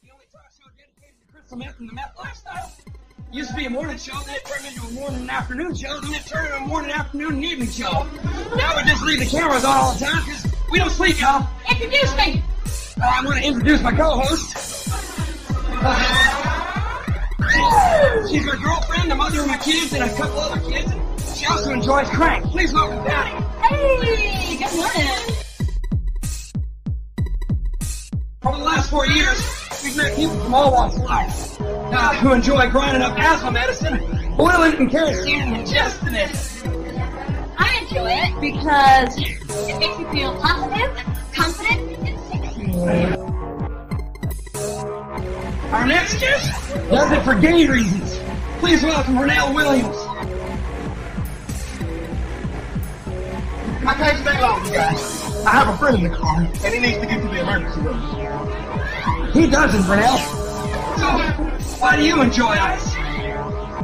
The only talk show dedicated to crystal meth and the meth lifestyle. Used to be a morning show, then it turned into a morning and afternoon show, then it turned into a morning, afternoon, and evening show. Now we just leave the cameras on all the time because we don't sleep, y'all. Introduce me. I want to introduce my co-host. She's my girlfriend, the mother of my kids, and a couple other kids. She also enjoys crank. Please welcome Patty. Hey, good morning. Over the last 4 years, we've met people from all walks of life who enjoy grinding up asthma medicine, boiling it in kerosene, and ingesting it. I enjoy it because it makes me feel positive, confident, and sexy. Our next guest does it for gay reasons. Please welcome Renelle Williams. I can't stay long, you guys. I have a friend in the car, and he needs to get to the emergency room. He doesn't, Renelle. So, why do you enjoy ice?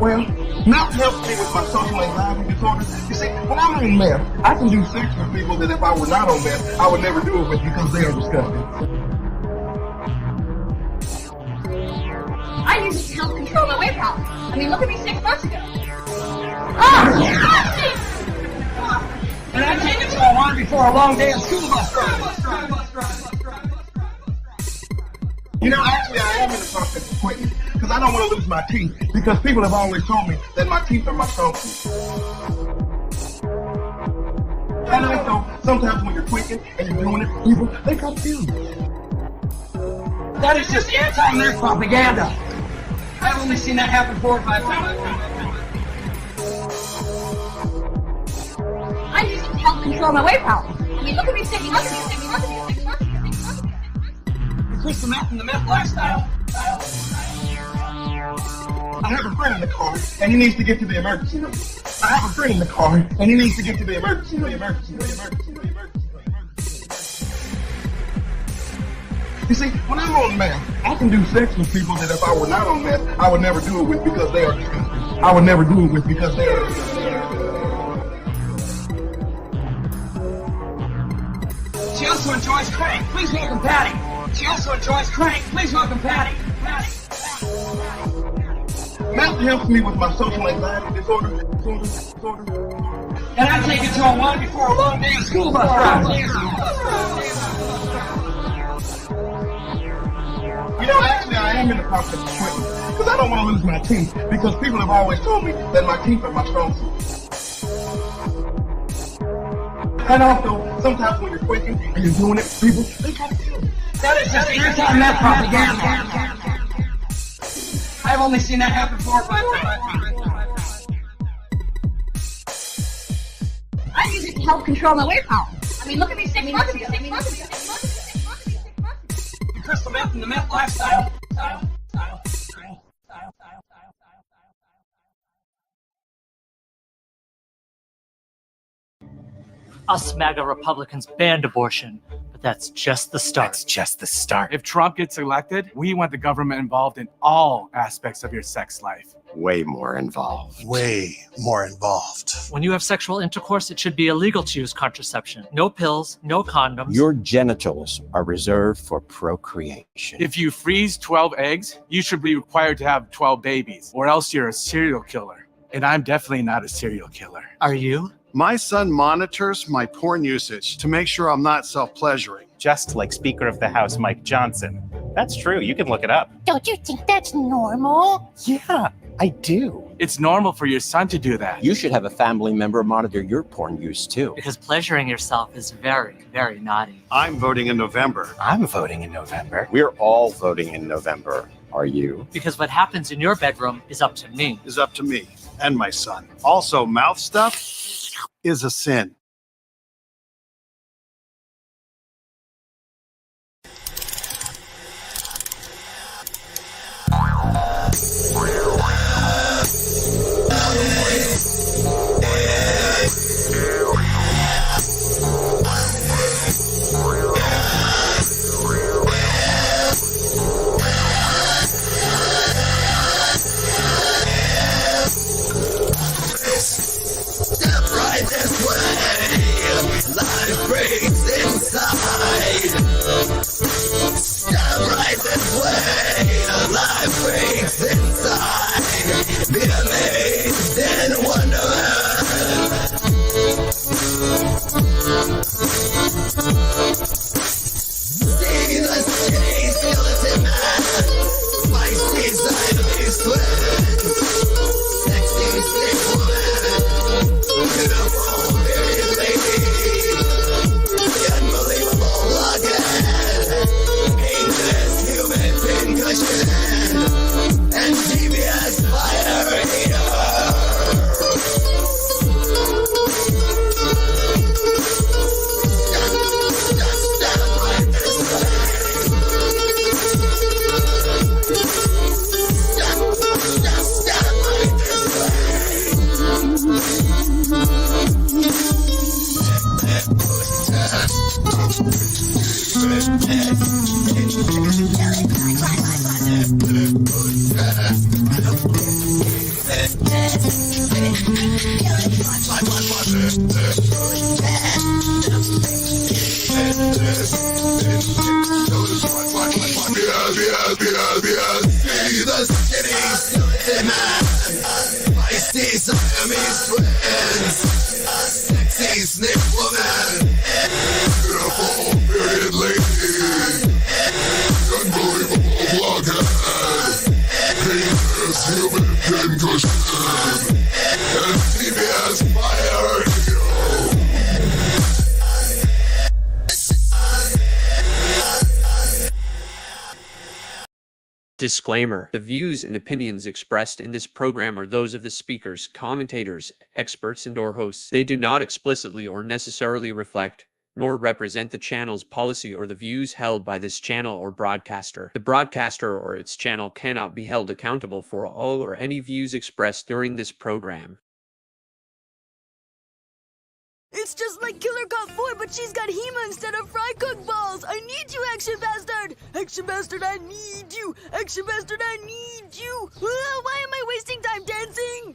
Well, meth helps me with my social anxiety disorder. You see, when I'm on meth, I can do sex with people that if I were not on meth, I would never do it with because they are disgusting. I use it to help control my weight problem. I mean, look at me 6 months ago. And I take it to a run before a long day of school bus drive. You know, actually, I am in the process of quitting because I don't want to lose my teeth because people have always told me that my teeth are my strong suit. And I know sometimes when you're quitting and you're doing it, people, they confuse. That is just anti-nerd propaganda. I've only seen that happen 4 or 5 times. I use it to help control my weight problem. I mean, look at me 6 months ago. The crystal meth and the meth lifestyle. I have a friend in the car, and he needs to get to the emergency room. I have a friend in the car, and he needs to get to the emergency room. You see, when I'm on meth, I can do sex with people that if I were not on meth, I would never do it with because they are disgusting. I would never do it with because they are disgusting. She also enjoys crank. Please welcome Patty. She also enjoys crank. Please welcome Patty. Meth helps me with my social anxiety disorder. And I take it to a run before a long day of school bus drive. You know, actually, I am in the process of quitting because I don't want to lose my teeth because people have always told me that my teeth are my strong suit. And also, sometimes when you're quitting and you're doing it for people, they try to kill you. That is just anti-meth propaganda. I've only seen that happen 4 or 5 times. I use it to help control my weight problem. I mean, look at these 6 months ago. Crystal meth and the meth lifestyle. Us MAGA Republicans banned abortion, but that's just the start. That's just the start. If Trump gets elected, we want the government involved in all aspects of your sex life. Way more involved. Way more involved. When you have sexual intercourse, it should be illegal to use contraception. No pills, no condoms. Your genitals are reserved for procreation. If you freeze 12 eggs, you should be required to have 12 babies, or else you're a serial killer. And I'm definitely not a serial killer. Are you? My son monitors my porn usage to make sure I'm not self-pleasuring. Just like Speaker of the House Mike Johnson. That's true, you can look it up. Don't you think that's normal? Yeah, I do. It's normal for your son to do that. You should have a family member monitor your porn use too. Because pleasuring yourself is very, very naughty. I'm voting in November. I'm voting in November. We're all voting in November. Are you? Because what happens in your bedroom is up to me. Is up to me and my son. Also, mouth stuff is a sin. Disclaimer: the views and opinions expressed in this program are those of the speakers, commentators, experts, and/or hosts. They do not explicitly or necessarily reflect nor represent the channel's policy or the views held by this channel or broadcaster. The broadcaster or its channel cannot be held accountable for all or any views expressed during this program. It's just like Killer Cop 4, but she's got Hema instead of fry cook balls. I need you, Action Bastard. Action Bastard, I need you. Action Bastard, I need you. Why am I wasting time dancing?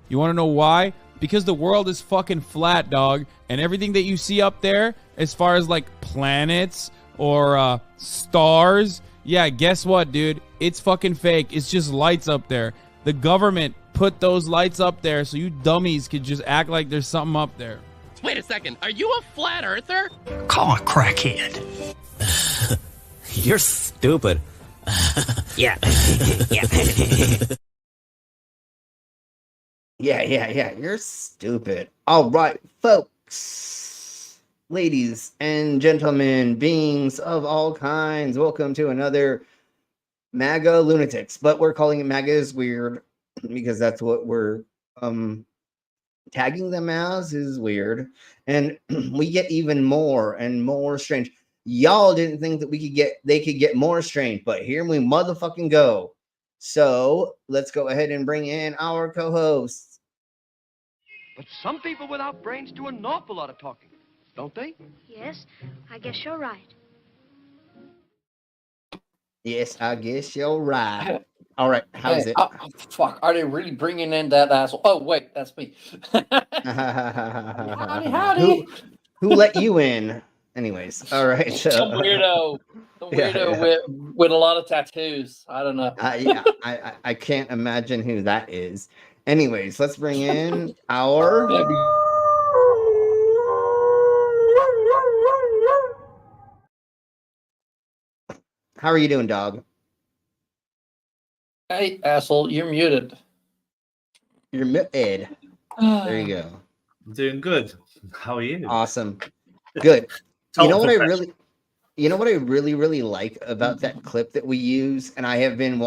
You want to know why? Because the world is fucking flat, dog. And everything that you see up there, as far as like planets or stars, yeah, guess what, dude? It's fucking fake. It's just lights up there. The government put those lights up there so you dummies could just act like there's something up there. Wait a second, are you a flat earther? Call a crackhead. You're stupid. Yeah. Yeah. You're stupid. All right, folks, ladies and gentlemen, beings of all kinds, welcome to another MAGA Lunatics. But we're calling it MAGA is weird because that's what we're tagging them as is weird. And we get even more and more strange. Y'all didn't think that they could get more strange, but here we motherfucking go. So let's go ahead and bring in our co-hosts. But some people without brains do an awful lot of talking, don't they? Yes, I guess you're right. Yes, I guess you're right. All right, how's it? Fuck, are they really bringing in that asshole? Oh, wait, that's me. Howdy. Who let you in? Anyways, all right. Some weirdo. With a lot of tattoos. I don't know. I can't imagine who that is. Anyways, let's bring in our... How are you doing, dog? Hey, asshole, you're muted. You're muted. There you go. I'm doing good. How are you? Awesome. Good. You know what I really like about that clip that we use, and I have been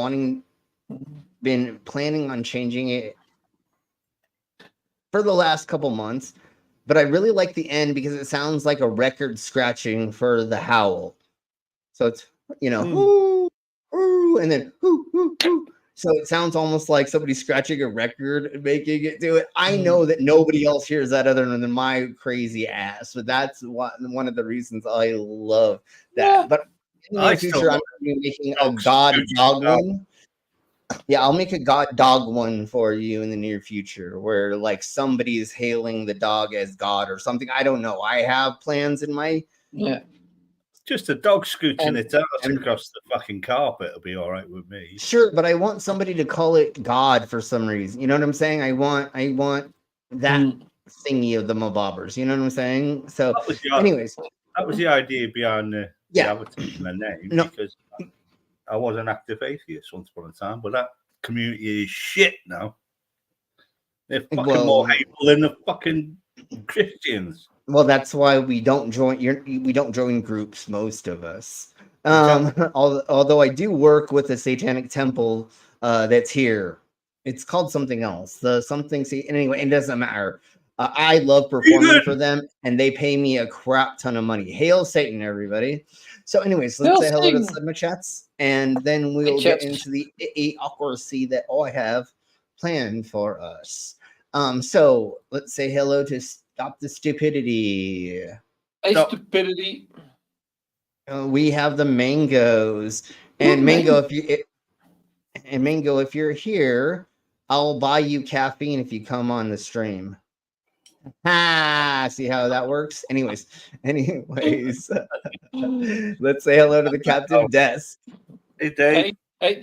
planning on changing it for the last couple months, but I really like the end because it sounds like a record scratching for the howl. So it's, ooh, ooh, and then ooh, ooh, ooh. So it sounds almost like somebody scratching a record and making it do it. I know that nobody else hears that other than my crazy ass, but that's one of the reasons I love that. Yeah. But in the future, I'm going to be making a god dog one. Yeah, I'll make a god dog one for you in the near future where like somebody's hailing the dog as God or something. I don't know. I have plans in my... Yeah. Just a dog scooching its ass across the fucking carpet will be all right with me. Sure, but I want somebody to call it God for some reason. You know what I'm saying? I want that thingy of the Mobobbers. You know what I'm saying? So, anyways, that was the idea behind the advertising the name because I was an active atheist once upon a time, but that community is shit now. They're fucking more hateful than the fucking Christians. Well, that's why we don't join. We don't join groups. Most of us. Although I do work with a satanic temple that's here. It's called something else. Anyway, it doesn't matter. I love performing for them, and they pay me a crap ton of money. Hail Satan, everybody! So, anyways, let's say hello to Sigma Chats, and then we'll get into the awkwardcy that I have planned for us. So let's say hello to Stop the Stupidity. Hey, stupidity. We have the Mangoes, and Mango, if you're here, I'll buy you caffeine if you come on the stream. See how that works? Anyways, let's say hello to the Captain Desk. Hey, Dave. Hey,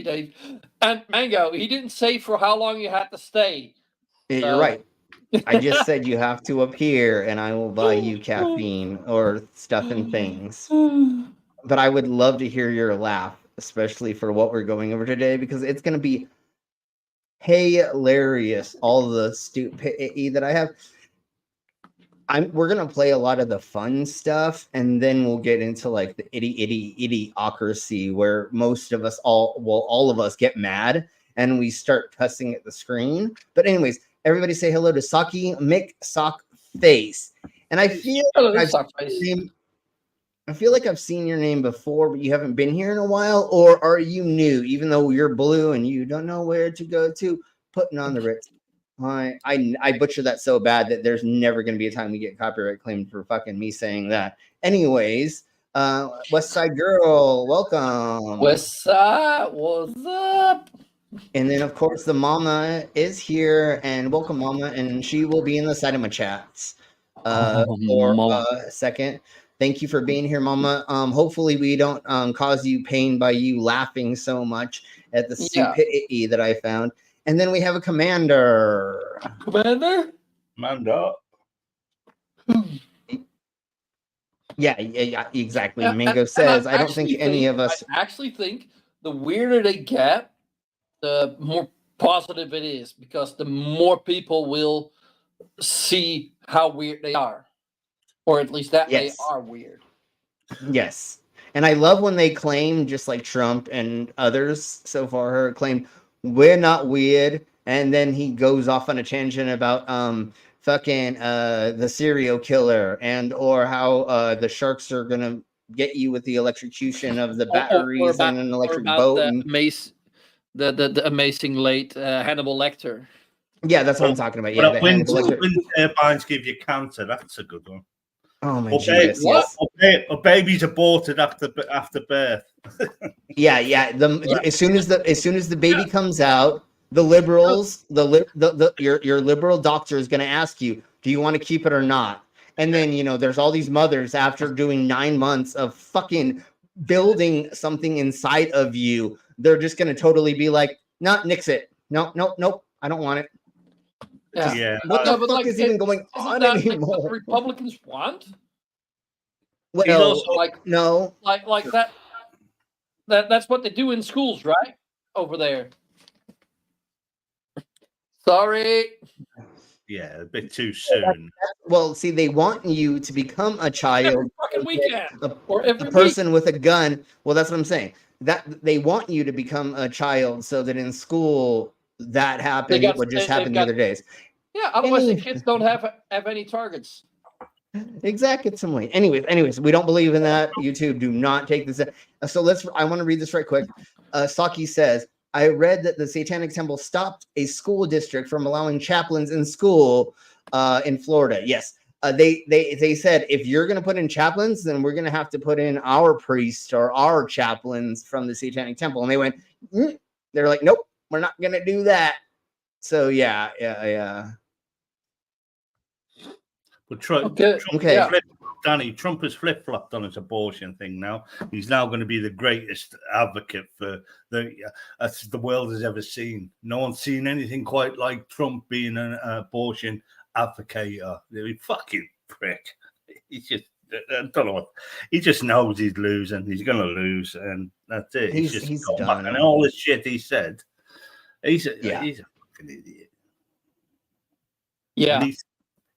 Dave. And Mango, he didn't say for how long you had to stay. You're right. I just said you have to appear, and I will buy you caffeine or stuff and things. But I would love to hear your laugh, especially for what we're going over today, because it's going to be hilarious. All the stupidity that I have. We're going to play a lot of the fun stuff, and then we'll get into like the idiocracy, where most of us all of us get mad and we start cussing at the screen. But anyways, everybody say hello to Saki Mick Sock Face. And I feel like I've seen your name before, but you haven't been here in a while. Or are you new, even though you're blue and you don't know where to go to? Putting on the Ritz. I butcher that so bad that there's never going to be a time we get copyright claimed for fucking me saying that. Anyways, West Side Girl, welcome. West Side, what's up? And then, of course, the mama is here, and welcome, mama, and she will be in the side of my chats for a second. Thank you for being here, mama. Hopefully, we don't cause you pain by you laughing so much at the stupidity that I found. And then we have a commander. Commander? Yeah, exactly. Mango says, I don't think any of us... I actually think the weirder they get, the more positive it is, because the more people will see how weird they are, or at least that they are weird. Yes. And I love when they claim, just like Trump and others so far claim, we're not weird. And then he goes off on a tangent about the serial killer or how the sharks are going to get you with the electrocution of the batteries in an electric boat. The amazing late Hannibal Lecter. Yeah, that's what I'm talking about. Yeah, wind turbines give you cancer. That's a good one. Oh my Jesus! Yes. Or babies aborted after birth. Yeah. As soon as the baby comes out, the liberals, your liberal doctor is going to ask you, do you want to keep it or not? And then there's all these mothers after doing 9 months of fucking building something inside of you. They're just going to totally be like, no, nix it. Nope. I don't want it. Yeah. What the fuck is even going on anymore? What the Republicans want? Well, no. Like that. That's what they do in schools, right? Over there. Sorry. Yeah, a bit too soon. Well, see, they want you to become a child. Every fucking weekend. A person with a gun. Well, that's what I'm saying. That they want you to become a child so that in school that happened. What just happened the other days. Yeah, otherwise the kids don't have any targets. Exactly. Some way. Anyways, we don't believe in that. YouTube, do not take this. So I want to read this right quick. Saki says, I read that the Satanic Temple stopped a school district from allowing chaplains in school in Florida. Yes. They said, if you're going to put in chaplains, then we're going to have to put in our priests or our chaplains from the Satanic Temple. And they went, they're like, nope, we're not going to do that. So yeah. But Trump has flip-flopped on his abortion thing now. He's now going to be the greatest advocate for the world has ever seen. No one's seen anything quite like Trump being an abortion advocate. Fucking prick. He's just, I don't know what. He just knows he's losing. He's going to lose, and that's it. He's done. And all the shit he said, he's a fucking idiot. Yeah.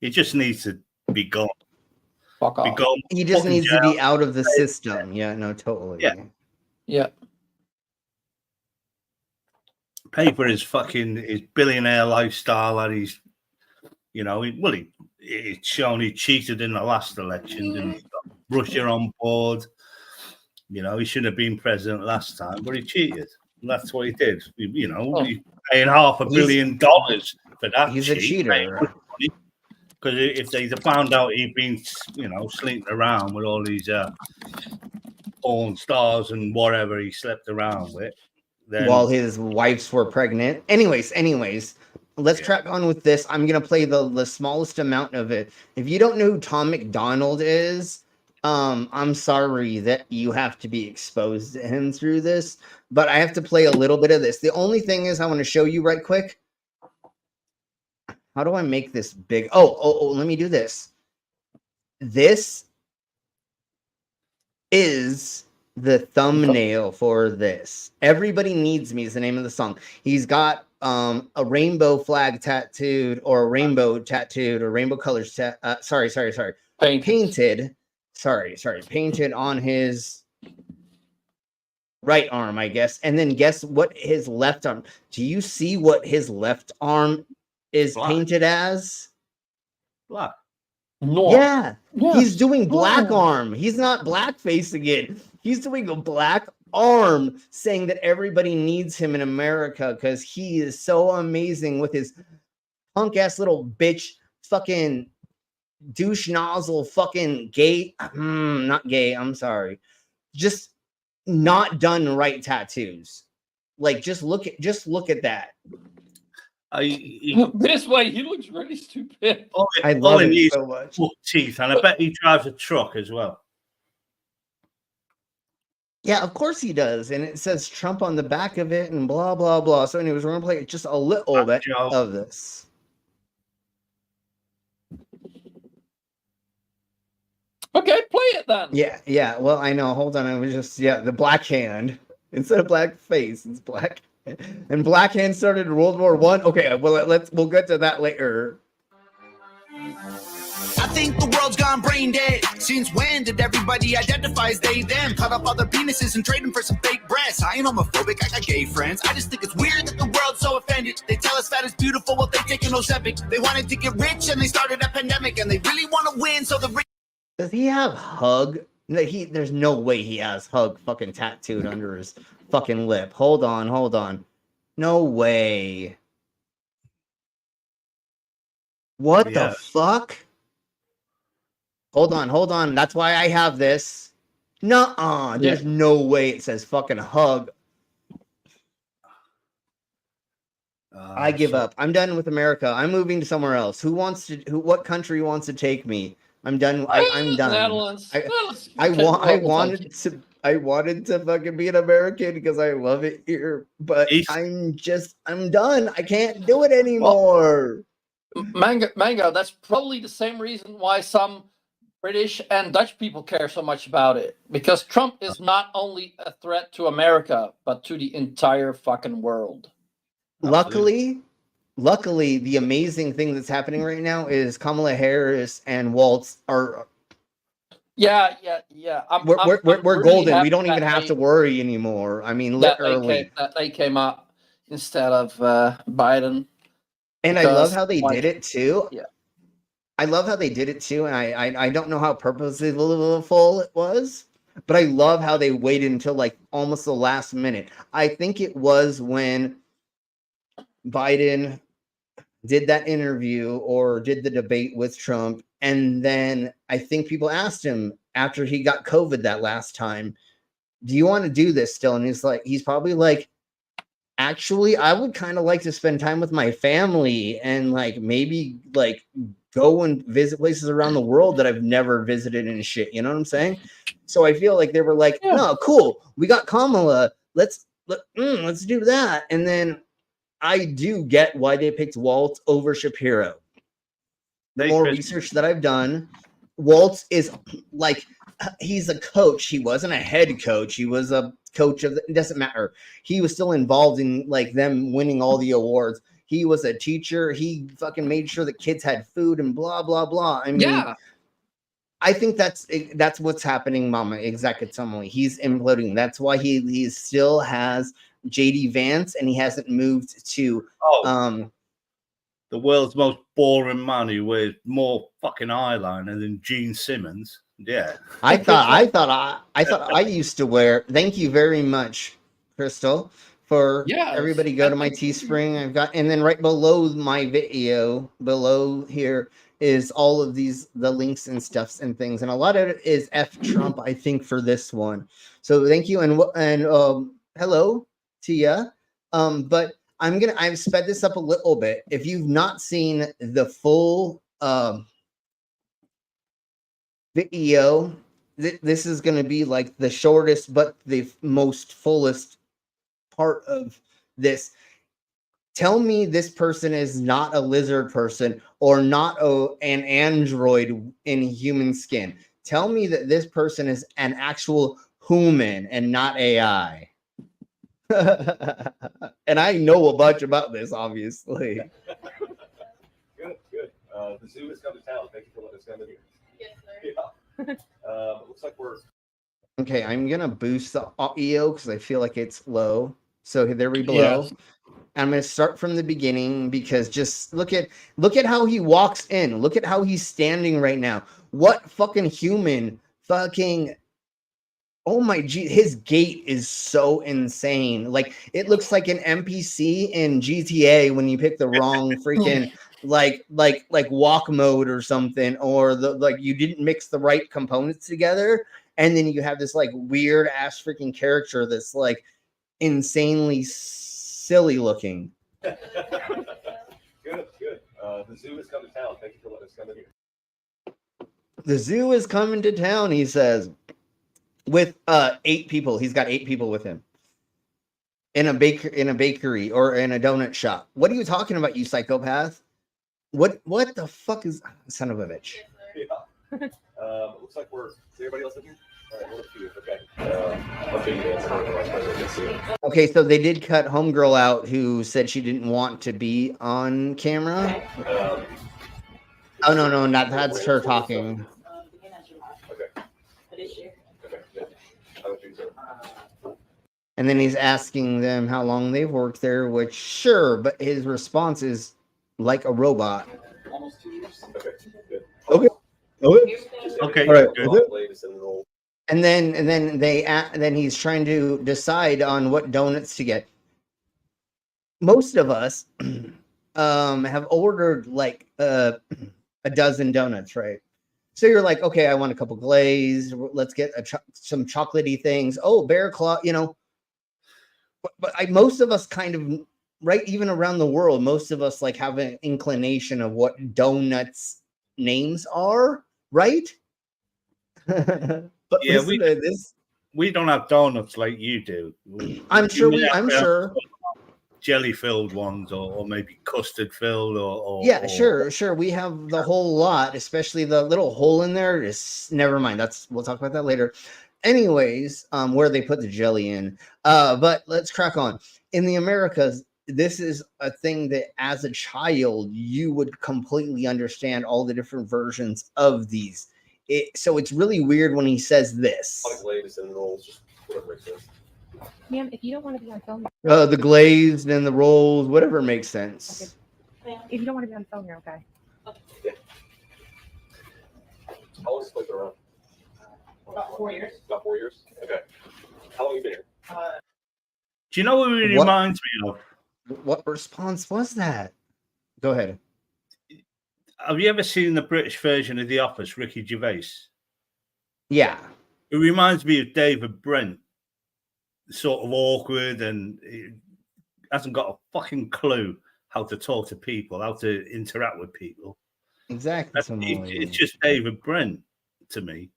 He just needs to be gone. Fuck off. He just needs to be out of the system. Yeah, no, totally. Yeah. Pay for his billionaire lifestyle that he's, it's shown he cheated in the last election, didn't he? Got Russia on board. He shouldn't have been president last time, but he cheated. And that's what he did. He's paying $500 million for that. He's a cheater. Because if they'd have found out he'd been, slinking around with all these porn stars and whatever he slept around with, then while his wives were pregnant. Anyways, let's crack on with this. I'm gonna play the smallest amount of it. If you don't know who Tom McDonald is, I'm sorry that you have to be exposed to him through this, but I have to play a little bit of this. The only thing is I want to show you right quick. How do I make this big? Oh, let me do this. This is the thumbnail for this. Everybody Needs Me is the name of the song. He's got a rainbow flag tattooed, or a rainbow tattooed, or rainbow colors painted on his right arm, I guess. And then guess what his left arm. Do you see what his left arm is painted as? Black. No. Yeah. He's doing black arm. He's not blackfacing it. He's doing a black arm, saying that everybody needs him in America because he is so amazing with his punk ass little bitch fucking douche nozzle fucking gay. Not gay. I'm sorry. Just not done right tattoos. Like just look at that. This way, he looks really stupid. I love it so much. Teeth, and I bet he drives a truck as well. Yeah, of course he does, and it says Trump on the back of it, and blah blah blah. So, anyways, we're gonna play just a little bit of this. Okay, play it then. Yeah. Well, I know. Hold on, I was just the black hand. Instead of black face, it's black. And black hand started in World War One. Okay, well we'll get to that later. I think the world's gone brain dead. Since when did everybody identify as they, them? Cut up other penises and trade them for some fake breasts. I ain't homophobic, I got gay friends. I just think it's weird that the world's so offended. They tell us that is beautiful, what they take in Ozempic. They wanted to get rich and they started a pandemic. And they really want to win, so the rich... Does he have hug? No, there's no way he has hug fucking tattooed under his fucking lip. Hold on. No way. What the fuck? Hold on. That's why I have this. Nuh-uh. There's no way it says fucking hug. I give up. I'm done with America. I'm moving to somewhere else. What country wants to take me? I'm done. I'm done. Netherlands. I wanted to fucking be an American because I love it here, but I'm done. I can't do it anymore. Mango, that's probably the same reason why some British and Dutch people care so much about it. Because Trump is not only a threat to America, but to the entire fucking world. Luckily, the amazing thing that's happening right now is Kamala Harris and Waltz are... Yeah. We're really golden. We don't even have to worry anymore. I mean, literally. They came up instead of Biden. And I love how they did it too. Yeah. I love how they did it too. And I don't know how purposeful it was, but I love how they waited until like almost the last minute. I think it was when Biden did that interview or did the debate with Trump. And then I think people asked him after he got COVID that last time, do you want to do this still? And he's probably like, actually, I would kind of like to spend time with my family and like maybe like go and visit places around the world that I've never visited and shit. You know what I'm saying? So I feel like they were like, no, cool. We got Kamala. Let's do that. And then I do get why they picked Waltz over Shapiro. The more research that I've done, Waltz is like, he's a coach. He wasn't a head coach. He was a coach of it doesn't matter. He was still involved in like them winning all the awards. He was a teacher. He fucking made sure the kids had food and blah, blah, blah. I mean, I think that's what's happening, Mama. Exactly. He's imploding. That's why he still has JD Vance and he hasn't moved to the world's most boring man who wears more fucking eyeliner than Gene Simmons. Yeah. I thought I used to wear. Thank you very much, Crystal, for everybody go to my Teespring. I've got, and then right below my video, below here is all of the links and stuffs and things, and a lot of it is F Trump, I think, for this one. So thank you, and hello to ya. But I've sped this up a little bit. If you've not seen the full video, this is going to be like the shortest but the most fullest part of this. Tell me this person is not a lizard person or not an android in human skin. Tell me that this person is an actual human and not AI. And I know a bunch about this, obviously. Good. The zoo has come to town. Thank you for letting us come in here. Yes, sir. Yeah. Looks like we're... Okay, I'm gonna boost the audio because I feel like it's low. So there we below. Yes. I'm gonna start from the beginning because just look at how he walks in. Look at how he's standing right now. What fucking human fucking... Oh my G, his gait is so insane. Like it looks like an NPC in GTA when you pick the wrong freaking like walk mode or something, or you didn't mix the right components together, and then you have this like weird ass freaking character that's like insanely silly looking. Good. The zoo has come to town. Thank you for letting us come in here. The zoo is coming to town, he says. With 8 people. He's got 8 people with him. In a bakery or in a donut shop. What are you talking about, you psychopath? What the fuck is son of a bitch? Yeah. Looks like we're... Is everybody else in here? Okay, so they did cut Homegirl out, who said she didn't want to be on camera. Oh no, not that's her talking. And then he's asking them how long they've worked there, which sure, but his response is like a robot. Almost 2 years. Okay. Okay. All right. Good. And then he's trying to decide on what donuts to get. Most of us have ordered like a dozen donuts, right? So you're like, okay, I want a couple glazed. Let's get some chocolatey things. Oh, bear claw, you know. But most of us kind of, right, even around the world, most of us like have an inclination of what donuts names are, right? But yeah, we don't have donuts like you do. I'm sure. Jelly filled ones, or maybe custard filled, or yeah, sure. We have the whole lot, especially the little hole in there. Is never mind. We'll talk about that later. Anyways, where they put the jelly in. But let's crack on. In the Americas, this is a thing that as a child you would completely understand all the different versions of these. So it's really weird when he says this. Ma'am, if you don't want to be on film, The glazed and the rolls, whatever makes sense. okay. If you don't want to be on film, you're okay. How long has this place been around? About 4 years. About 4 years? Okay. How long have you been here? Do you know what it reminds me of? What response was that? Go ahead. Have you ever seen the British version of The Office, Ricky Gervais? Yeah. It reminds me of David Brent. Sort of awkward, and he hasn't got a fucking clue how to talk to people, how to interact with people. Exactly. It's just David Brent to me.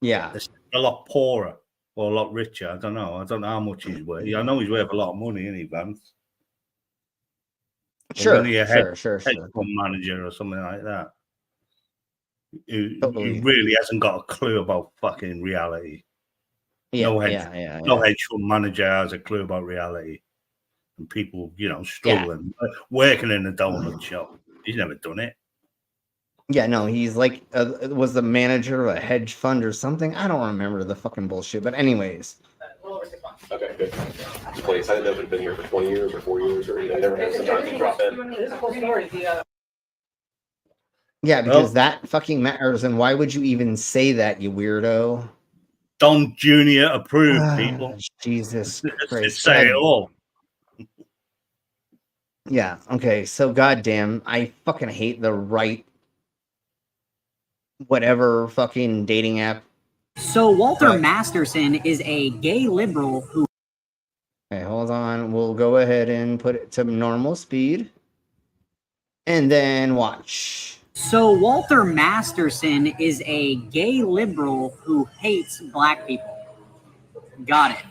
Yeah. It's a lot poorer or a lot richer. I don't know how much he's worth. I know he's worth a lot of money, isn't he, Vance? Sure. Head fund manager or something like that. He really hasn't got a clue about fucking reality. No hedge fund manager has a clue about reality, and people, struggling, working in a donut shop. He's never done it. Yeah, no, he's like was the manager of a hedge fund or something. I don't remember the fucking bullshit. But anyways. Okay, good. This place, I didn't know if it had been here for 20 years or 4 years, or I never had some time to drop in. This is a whole story. Yeah, because that fucking matters. And why would you even say that, you weirdo? Don Jr. approved, people. Jesus Christ. Say it all. Yeah, okay. So, goddamn, I fucking hate the right whatever fucking dating app. So, Walter Masterson is a gay liberal who... Okay, hold on. We'll go ahead and put it to normal speed. And then watch. So, Walter Masterson is a gay liberal who hates black people. Got it.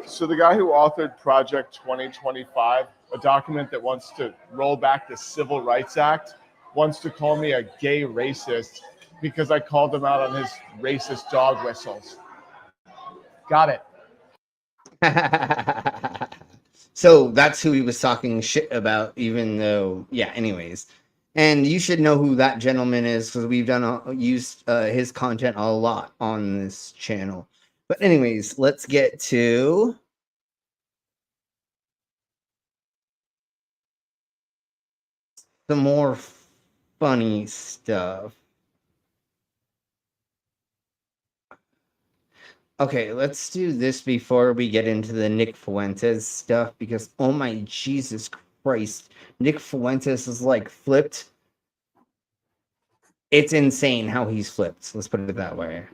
So the guy who authored Project 2025, a document that wants to roll back the Civil Rights Act, wants to call me a gay racist because I called him out on his racist dog whistles. Got it. So that's who he was talking shit about, even though, yeah, anyways. And you should know who that gentleman is because we've used his content a lot on this channel. But anyways, let's get to some more funny stuff. Okay, let's do this before we get into the Nick Fuentes stuff because, oh my Jesus Christ, Nick Fuentes is like flipped. It's insane how he's flipped. Let's put it that way.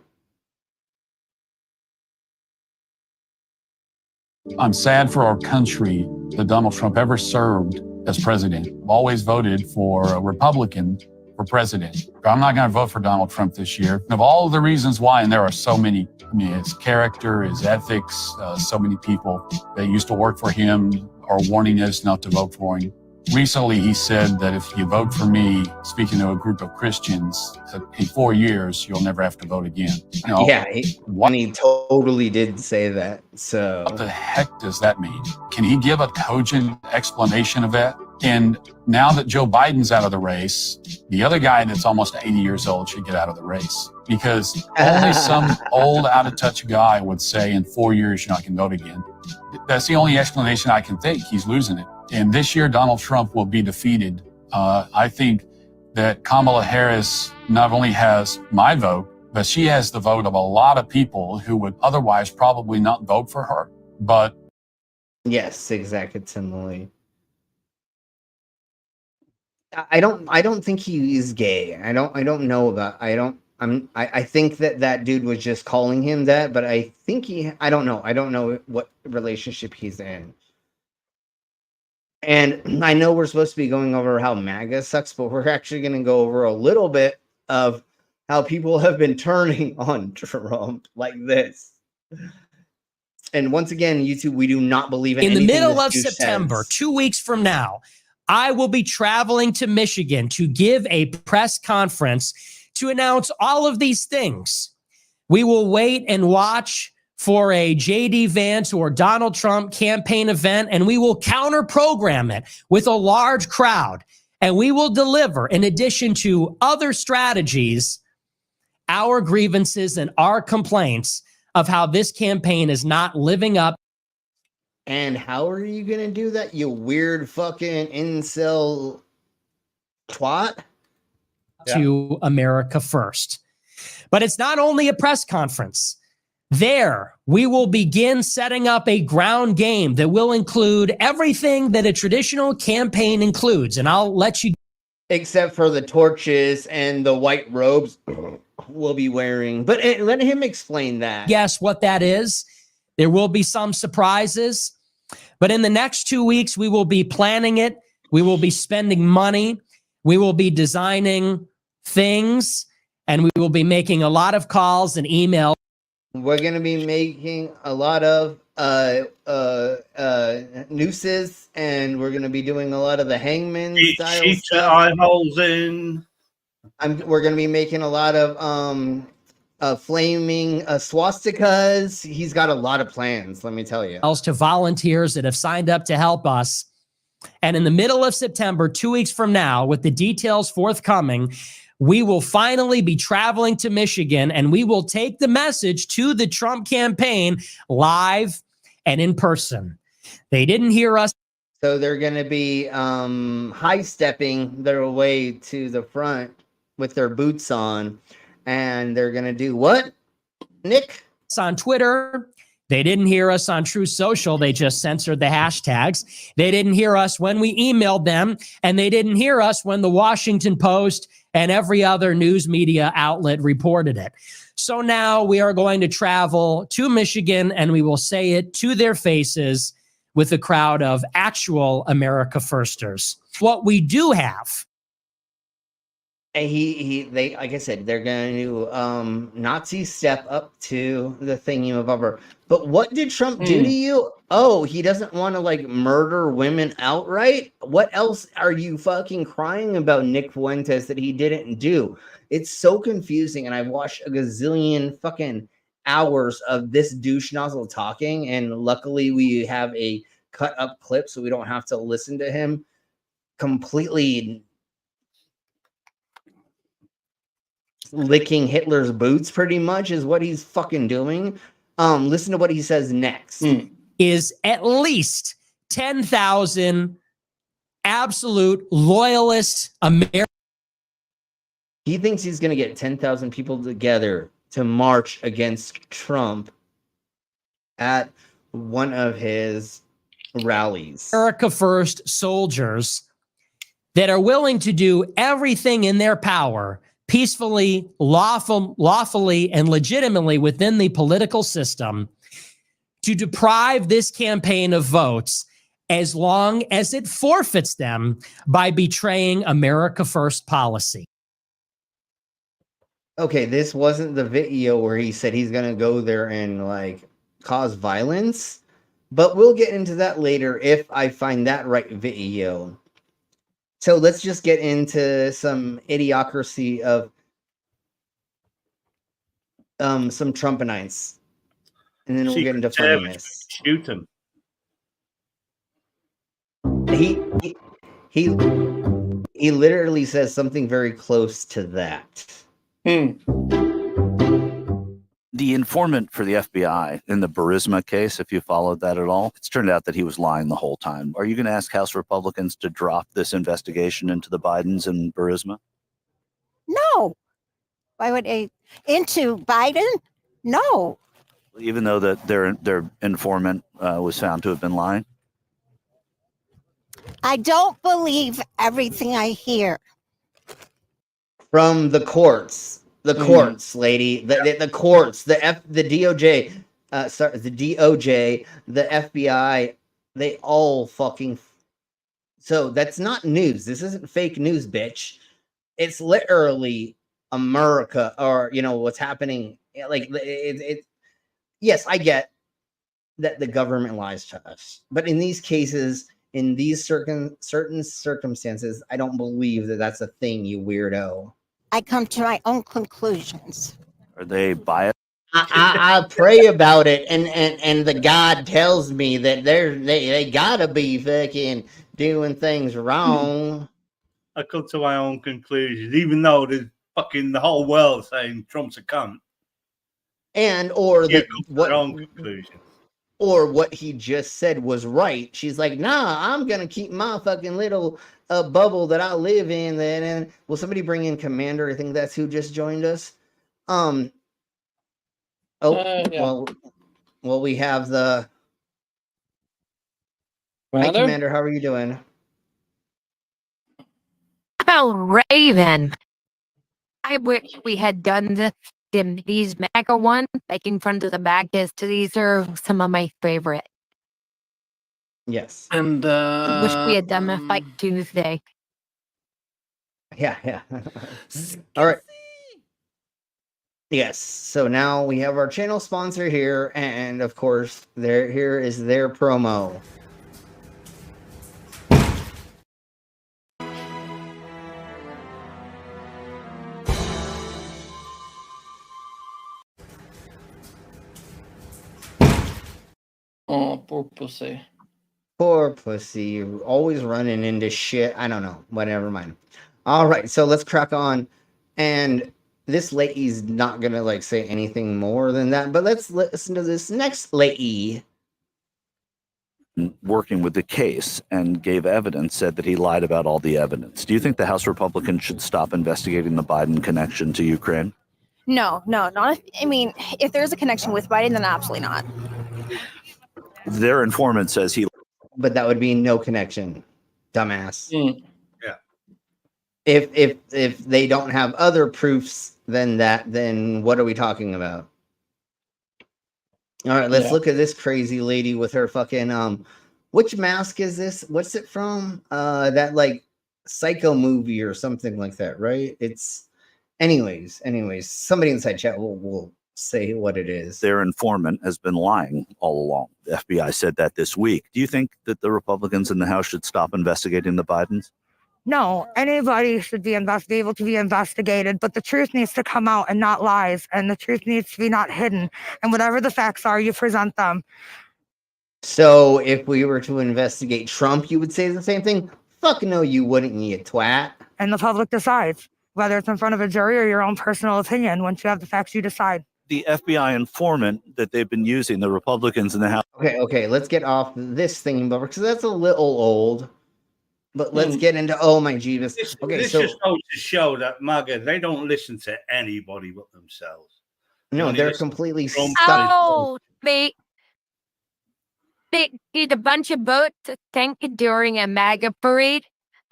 I'm sad for our country that Donald Trump ever served as president. I've always voted for a Republican for president. I'm not going to vote for Donald Trump this year. Of all the reasons why, and there are so many, I mean, his character, his ethics, so many people that used to work for him are warning us not to vote for him. recently he said that if you vote for me, speaking to a group of Christians, that in 4 years, you'll never have to vote again. You know, Yeah, he totally did say that. So what the heck does that mean? Can he give a cogent explanation of that? And now that Joe Biden's out of the race, the other guy that's almost 80 years old should get out of the race, because only some old, out-of-touch guy would say in 4 years you're not going to vote again. That's the only explanation I can think. He's losing it. And this year, Donald Trump will be defeated. I think that Kamala Harris not only has my vote, but she has the vote of a lot of people who would otherwise probably not vote for her. But yes, exactly. I don't think he is gay. I don't know about. I think that dude was just calling him that, but I think I don't know what relationship he's in. And I know we're supposed to be going over how MAGA sucks, but we're actually going to go over a little bit of how people have been turning on Trump like this. And once again, YouTube, we do not believe in the middle of September, 2 weeks from now, I will be traveling to Michigan to give a press conference to announce all of these things. We will wait and watch for a JD Vance or Donald Trump campaign event, and we will counter program it with a large crowd. And we will deliver, in addition to other strategies, our grievances and our complaints of how this campaign is not living up. And how are you going to do that, you weird fucking incel twat? To America first. But it's not only a press conference. There, we will begin setting up a ground game that will include everything that a traditional campaign includes. And I'll let you. Except for the torches and the white robes we'll be wearing. But let him explain that. Guess what that is. There will be some surprises. But in the next 2 weeks, we will be planning it. We will be spending money. We will be designing things. And we will be making a lot of calls and emails. We're going to be making a lot of nooses, and we're going to be doing a lot of the hangman style stuff. Eye holes in. We're going to be making a lot of flaming swastikas. He's got a lot of plans, let me tell you. To volunteers that have signed up to help us. And in the middle of September, 2 weeks from now, with the details forthcoming, we will finally be traveling to Michigan, and we will take the message to the Trump campaign live and in person. They didn't hear us. So they're going to be high-stepping their way to the front with their boots on, and they're going to do what, Nick? On Twitter. They didn't hear us on True Social. They just censored the hashtags. They didn't hear us when we emailed them, and they didn't hear us when the Washington Post and every other news media outlet reported it. So now we are going to travel to Michigan, and we will say it to their faces with a crowd of actual America Firsters. What we do have. They like I said, they're going to Nazi step up to the thingy-mabobber. But what did Trump do to you? Oh, he doesn't want to like murder women outright? What else are you fucking crying about, Nick Fuentes, that he didn't do? It's so confusing, and I've watched a gazillion fucking hours of this douche nozzle talking, and luckily we have a cut up clip so we don't have to listen to him completely licking Hitler's boots, pretty much is what he's fucking doing. Listen to what he says next. Is at least 10,000 absolute loyalist Americans. He thinks he's going to get 10,000 people together to march against Trump at one of his rallies. America First soldiers that are willing to do everything in their power peacefully, lawfully, and legitimately within the political system to deprive this campaign of votes as long as it forfeits them by betraying America First policy. Okay, this wasn't the video where he said he's going to go there and like cause violence, but we'll get into that later if I find that right video. So let's just get into some idiocracy of some Trumpanites, and then we'll get into funniness. Shoot him. He literally says something very close to that. The informant for the FBI in the Burisma case, if you followed that at all, it's turned out that he was lying the whole time. Are you going to ask House Republicans to drop this investigation into the Bidens and Burisma? No. Why would into Biden? No. Even though that their informant was found to have been lying? I don't believe everything I hear. From the courts. The courts, lady. The courts. The DOJ. The DOJ. The FBI. They all fucking. So that's not news. This isn't fake news, bitch. It's literally America, or what's happening. Like it. Yes, I get that the government lies to us, but in these cases, in these certain circumstances, I don't believe that that's a thing, you weirdo. I come to my own conclusions. Are they biased? I pray about it, and the God tells me that they gotta be fucking doing things wrong. I come to my own conclusions, even though there's fucking the whole world saying Trump's a cunt. And or what he just said was right. She's like, nah, I'm gonna keep my fucking little bubble that I live in. And will somebody bring in Commander? I think that's who just joined us. Yeah. Well, we have the Hi, Commander. How are you doing? Oh, Raven. I wish we had done these MAGA ones, making fun of the MAGAs. These are some of my favorite. Yes. And I wish we had done a Fight Tuesday. Yeah. All right. Yes. So now we have our channel sponsor here, and of course, here is their promo. Oh, poor pussy. Poor pussy. Always running into shit. I don't know. Whatever, mind. All right. So let's crack on. And this lady's not going to say anything more than that. But let's listen to this next lady. Working with the case and gave evidence, said that he lied about all the evidence. Do you think the House Republicans should stop investigating the Biden connection to Ukraine? No, not if there's a connection with Biden, then absolutely not. Their informant says he. But that would be no connection, dumbass. Yeah. If they don't have other proofs than that, then what are we talking about? All right, let's look at this crazy lady with her fucking which mask is this? What's it from? That Psycho movie or something like that, right? It's anyways, somebody inside chat will say what it is. Their informant has been lying all along. The FBI said that this week. Do you think that the Republicans in the House should stop investigating the Bidens? No, anybody should be able to be investigated, but the truth needs to come out and not lies, and the truth needs to be not hidden. And whatever the facts are, you present them. So if we were to investigate Trump, you would say the same thing? Fuck no, you wouldn't, you twat. And the public decides, whether it's in front of a jury or your own personal opinion. Once you have the facts, you decide. The FBI informant that they've been using, the Republicans in the House. Okay, let's get off this thing, because that's a little old. But let's get into my Jeebus. This just goes to show that MAGA, they don't listen to anybody but themselves. No, they're completely stuck. Oh, they did a bunch of votes during a MAGA parade.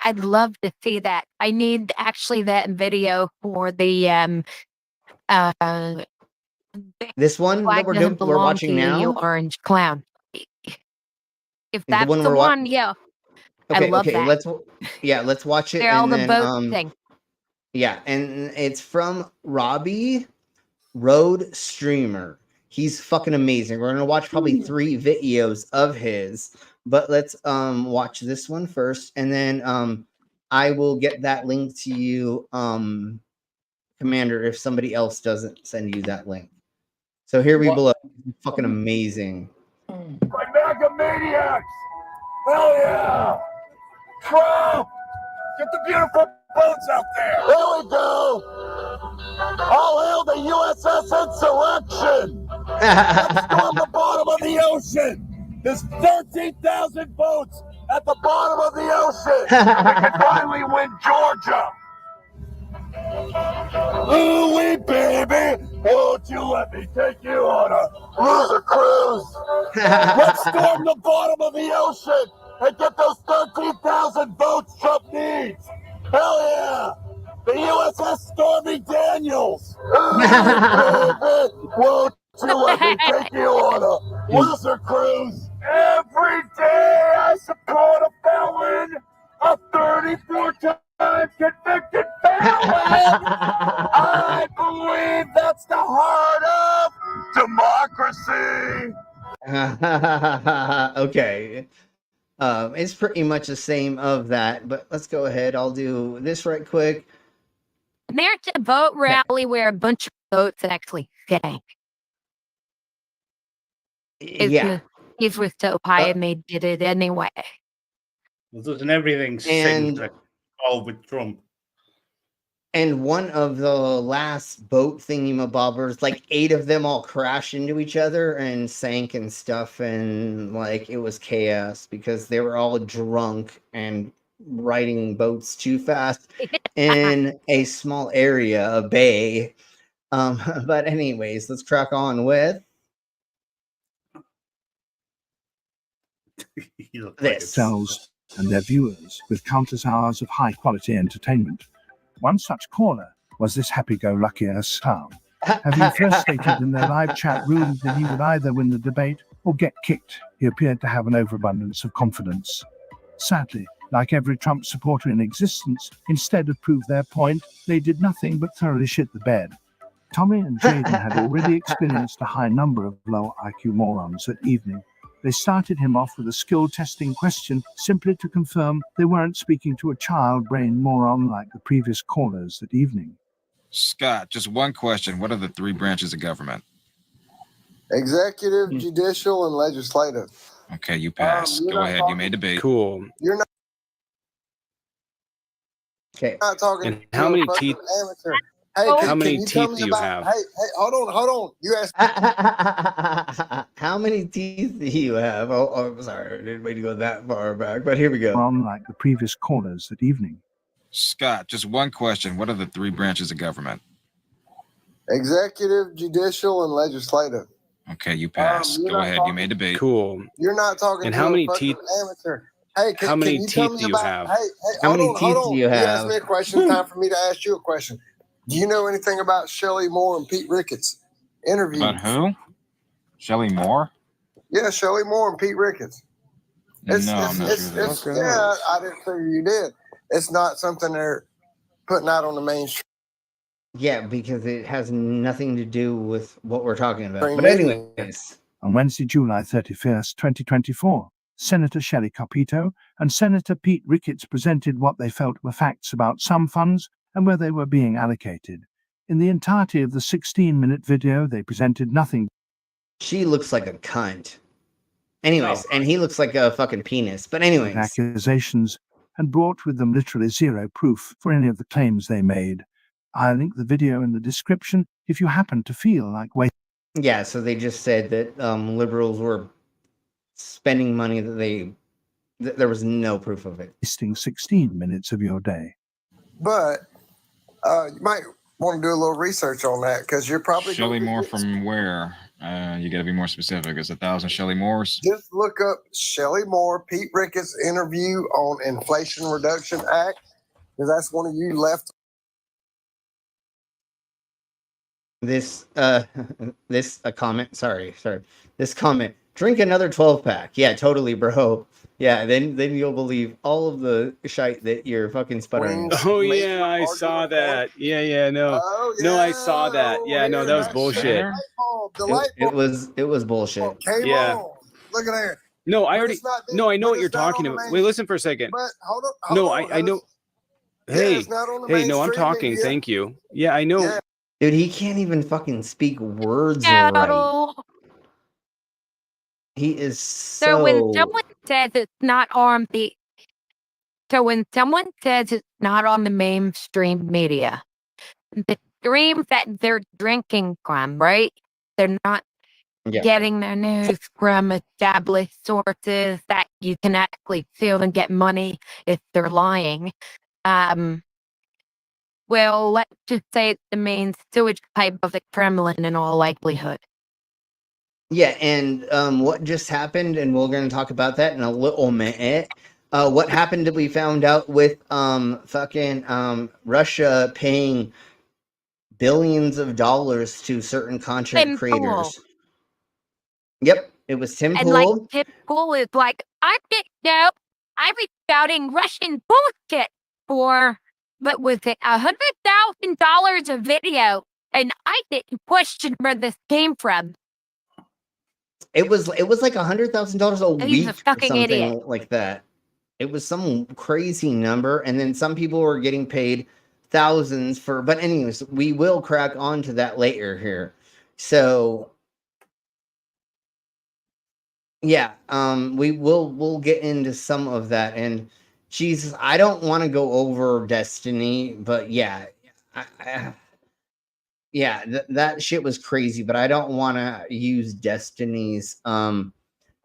I'd love to see that. I need actually that video for the this one that we're watching now. You orange clown. If that's the one, yeah. Okay, I love that. Let's watch it. They're all the boat thing. Yeah, and it's from Robbie Road Streamer. He's fucking amazing. We're gonna watch probably 3 videos of his, but let's watch this one first, and then I will get that link to you, Commander, if somebody else doesn't send you that link. So here we below. Fucking amazing. My MAGA maniacs! Hell yeah! Trump! Get the beautiful boats out there! Here we go! All hail the USS Insurrection! Let's storm the bottom of the ocean! There's 13,000 boats at the bottom of the ocean! We can finally win Georgia! Ooh-wee, baby! Won't you let me take you on a loser cruise? Let's storm the bottom of the ocean and get those 13,000 votes Trump needs! Hell yeah! The USS Stormy Daniels! Ooh-wee, baby! Won't you let me take you on a loser cruise? Every day I support a felon, a 34-time convicted felon! I believe that's the heart of democracy. Okay. It's pretty much the same of that, but let's go ahead. I'll do this right quick. There's a vote rally where a bunch of votes actually sank. Yeah. These were so high and they did it anyway. Well, doesn't everything sink to all with Trump? And one of the last boat thingamabobbers, like 8 of them all crashed into each other and sank and stuff, and like it was chaos because they were all drunk and riding boats too fast in a small area, a bay. But anyways, let's crack on with themselves and their viewers with countless hours of high-quality entertainment. One such caller was this happy-go-lucky town. Having first stated in their live chat room that he would either win the debate or get kicked, he appeared to have an overabundance of confidence. Sadly, like every Trump supporter in existence, instead of prove their point, they did nothing but thoroughly shit the bed. Tommy and Jaden had already experienced a high number of low IQ morons that evening. They started him off with a skill-testing question simply to confirm they weren't speaking to a child-brained moron like the previous callers that evening. Scott, just one question. What are the 3 branches of government? Executive, judicial, and legislative. Okay, you passed. Go ahead. You may debate. Cool. You're not, not talking And how many teeth? amateur. Hey, How many you tell teeth me do you about, have? Hey, hold on. You asked. how many teeth do you have? Oh, I'm sorry, I didn't mean to go that far back, but here we go. Like the previous callers that evening. Scott, just one question. What are the 3 branches of government? Executive, judicial, and legislative. Okay, you passed. Go ahead. You may debate. Cool. You're not talking. And to how a many fucking teeth? Amateur. Hey, How many you tell teeth me do you about, have? Hey, How many hold teeth on. do you have? asked me a question. It's time for me to ask you a question. Do you know anything about Shelley Moore and Pete Ricketts interview? About who? Shelley Moore? Yeah, Shelley Moore and Pete Ricketts. No, I'm not sure. Yeah, I didn't figure you did. It's not something they're putting out on the mainstream. Yeah, because it has nothing to do with what we're talking about. But anyways. On Wednesday, July 31st, 2024, Senator Shelley Capito and Senator Pete Ricketts presented what they felt were facts about some funds and where they were being allocated. In the entirety of the 16-minute video, they presented nothing. She looks like a cunt. Anyways, and he looks like a fucking penis. But anyways. Accusations, and brought with them literally zero proof for any of the claims they made. I'll link the video in the description if you happen to feel like waiting. Yeah, so they just said that liberals were spending money that there was no proof of it. Wasting 16 minutes of your day. But you might want to do a little research on that because you're probably Shelley Moore from where? You got to be more specific. It's 1,000 Shelley Moores. Just look up Shelley Moore, Pete Ricketts interview on Inflation Reduction Act because that's one of you left. This comment. Sorry. This comment. Drink another 12-pack. Yeah, totally, bro. Yeah, then you'll believe all of the shite that you're fucking sputtering. Oh yeah, I saw that. Yeah, no. No, I saw that. Yeah, no, that was bullshit. It was bullshit. Yeah. Look at there. No, I know what you're talking about. Wait, listen for a second. But hold on. No, I know. Hey, it's not on the hey, no, I'm mainstream talking. media. Thank you. Yeah, I know. Yeah. Dude, he can't even fucking speak words No. right. He is So when so. someone says it's not on the, mainstream media, the streams that they're drinking from, right? They're not Yeah. getting their news from established sources that you can actually feel and get money if they're lying. Well, let's just say it's the main sewage pipe of the Kremlin in all likelihood. Yeah, and what just happened, and we're going to talk about that in a little minute. What happened that we found out with Russia paying billions of dollars to certain content Tim creators. Pool. Yep, it was Tim And like Pool. Tim Pool is like, I was shouting Russian bullshit for, what was it, $100,000 a video, and I didn't question where this came from. It was like $100,000 a He's week a or fucking something idiot. like that. It was some crazy number, and then some people were getting paid thousands for. But anyways, we will crack on to that later here. So yeah, we'll get into some of that. And Jesus, I don't want to go over Destiny, but yeah, yeah, that shit was crazy. But I don't want to use Destiny's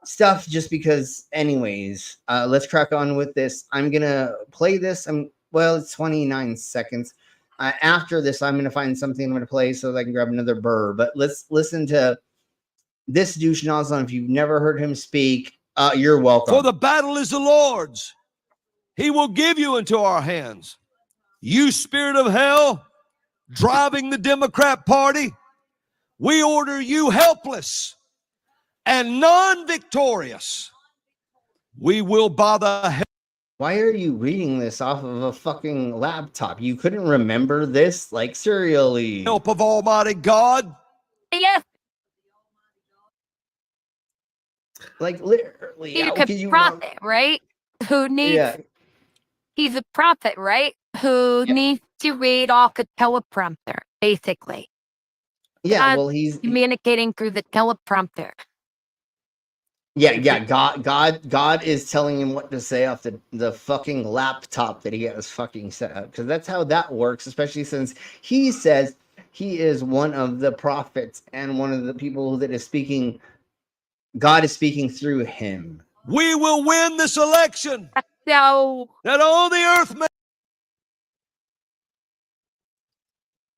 stuff just because. Anyways, let's crack on with this. I'm gonna play this. It's 29 seconds. After this, I'm gonna find something I'm gonna play so that I can grab another burr. But let's listen to this douche Nazlan. If you've never heard him speak, you're welcome. For the battle is the Lord's. He will give you into our hands. You spirit of hell, driving the Democrat Party, we order you helpless and non-victorious. We will by the Why are you reading this off of a fucking laptop? You couldn't remember this? Like, serially. help of Almighty God. Yes. Like, literally. He's a prophet, right? Who needs... Yeah. He's a prophet, right? Who needs to read off a teleprompter, basically. Yeah, well, he's communicating through the teleprompter. Yeah. God is telling him what to say off the fucking laptop that he has fucking set up. Because that's how that works, especially since he says he is one of the prophets and one of the people that is speaking. God is speaking through him. We will win this election. So that all the earth may.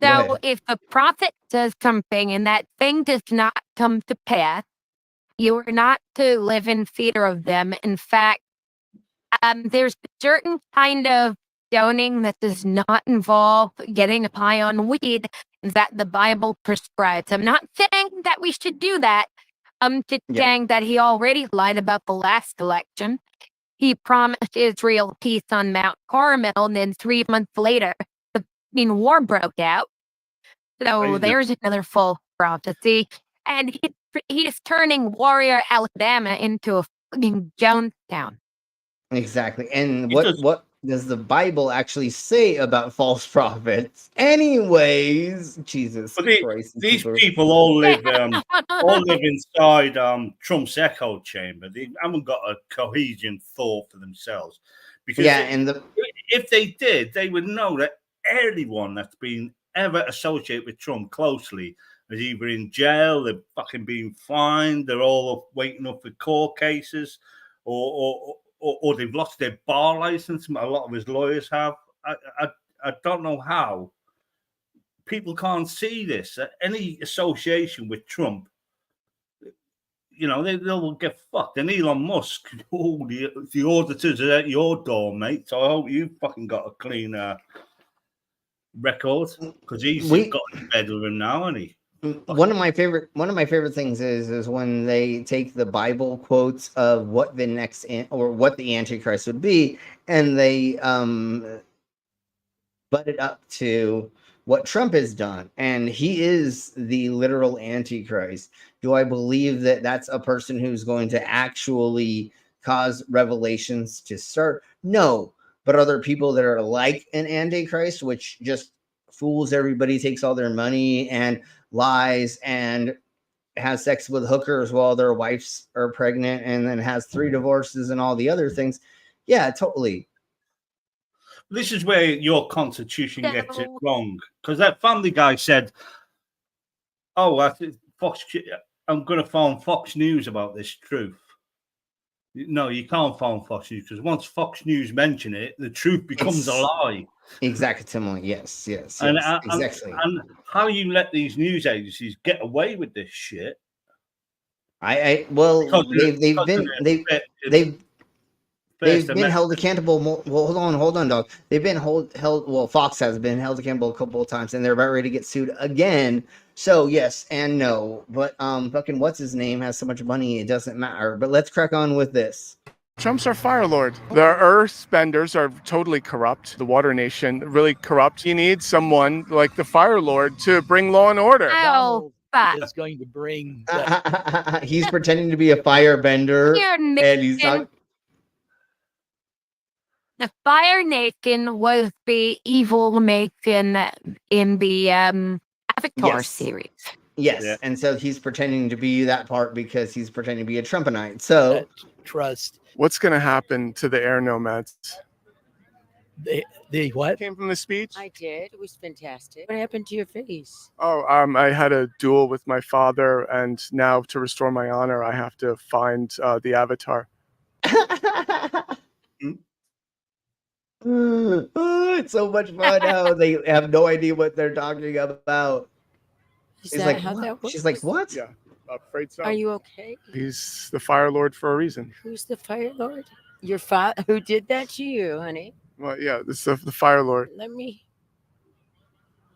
So if a prophet says something and that thing does not come to pass, you are not to live in fear of them. In fact, there's a certain kind of stoning that does not involve getting high on weed that the Bible prescribes. I'm not saying that we should do that. I'm just saying that he already lied about the last election. He promised Israel peace on Mount Carmel, and then 3 months later, the war broke out. So there's another false prophecy. And he's turning Warrior, Alabama into a fucking Jonestown. Exactly. And what does the Bible actually say about false prophets? Anyways, Jesus Christ. These people all live inside Trump's echo chamber. They haven't got a cohesion thought for themselves. Because if they did, they would know that anyone that's been ever associated with Trump closely is either in jail, they're fucking being fined, they're all waiting up for court cases, or they've lost their bar license. A lot of his lawyers have. I don't know how people can't see this. Any association with Trump, they'll get fucked. And Elon Musk, the auditors are at your door, mate. So I hope you've fucking got a clean record, because he's got in bed with him now, hasn't he? One of my favorite things is when they take the Bible quotes of what the next or what the Antichrist would be, and they butt it up to what Trump has done, and he is the literal Antichrist. Do I believe that that's a person who's going to actually cause revelations to start? No, but other people that are like an antichrist, which just fools everybody, takes all their money and lies and has sex with hookers while their wives are pregnant, and then has 3 divorces and all the other things. Yeah, totally. This is where your constitution gets it wrong, because that Family Guy said, "Oh, I'm going to phone Fox News about this truth." No, you can't phone Fox News, because once Fox News mention it, the truth becomes a lie. Exactly. Yes. And, Exactly. And how you let these news agencies get away with this shit? Well, they've been held accountable. Well, hold on, dog. They've been held. Well, Fox has been held accountable a couple of times, and they're about ready to get sued again. So yes and no, but fucking what's his name has so much money it doesn't matter. But let's crack on with this. Trump's our fire lord. The earth spenders are totally corrupt. The water nation really corrupt. You need someone like the fire lord to bring law and order. Oh, fuck. It's going to bring. He's pretending to be a firebender, and he's not. The Fire Nation was the evil nation in the Avatar series. Yes, and so he's pretending to be that part because he's pretending to be a Trumpinite. So trust. What's going to happen to the air nomads? The what? Came from the speech? I did. It was fantastic. What happened to your face? Oh, I had a duel with my father, and now to restore my honor, I have to find the Avatar. It's so much fun how they have no idea what they're talking about. Is that how that works? She's like, what? Yeah, afraid so. Are you okay? He's the Fire Lord for a reason. Who's the Fire Lord? Your father? Who did that to you, honey? Well, yeah, this is the Fire Lord. Let me.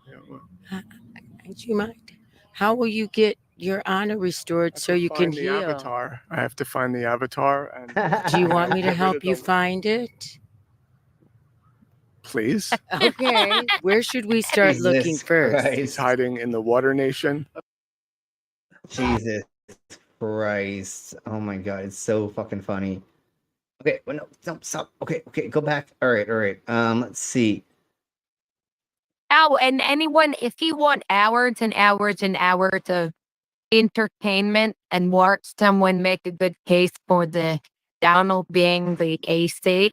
Yeah, well. Do you mind? How will you get your honor restored so you can the heal? Avatar. I have to find the Avatar. And Do you want me to help you find it? Please. Okay. Where should we start looking first? He's hiding in the water nation. Jesus Christ. Oh my God. It's so fucking funny. Okay. Well, no, stop. Okay. Go back. All right. Let's see. Oh, and anyone, if you want hours and hours and hours of entertainment and watch someone make a good case for the Donald being the AC,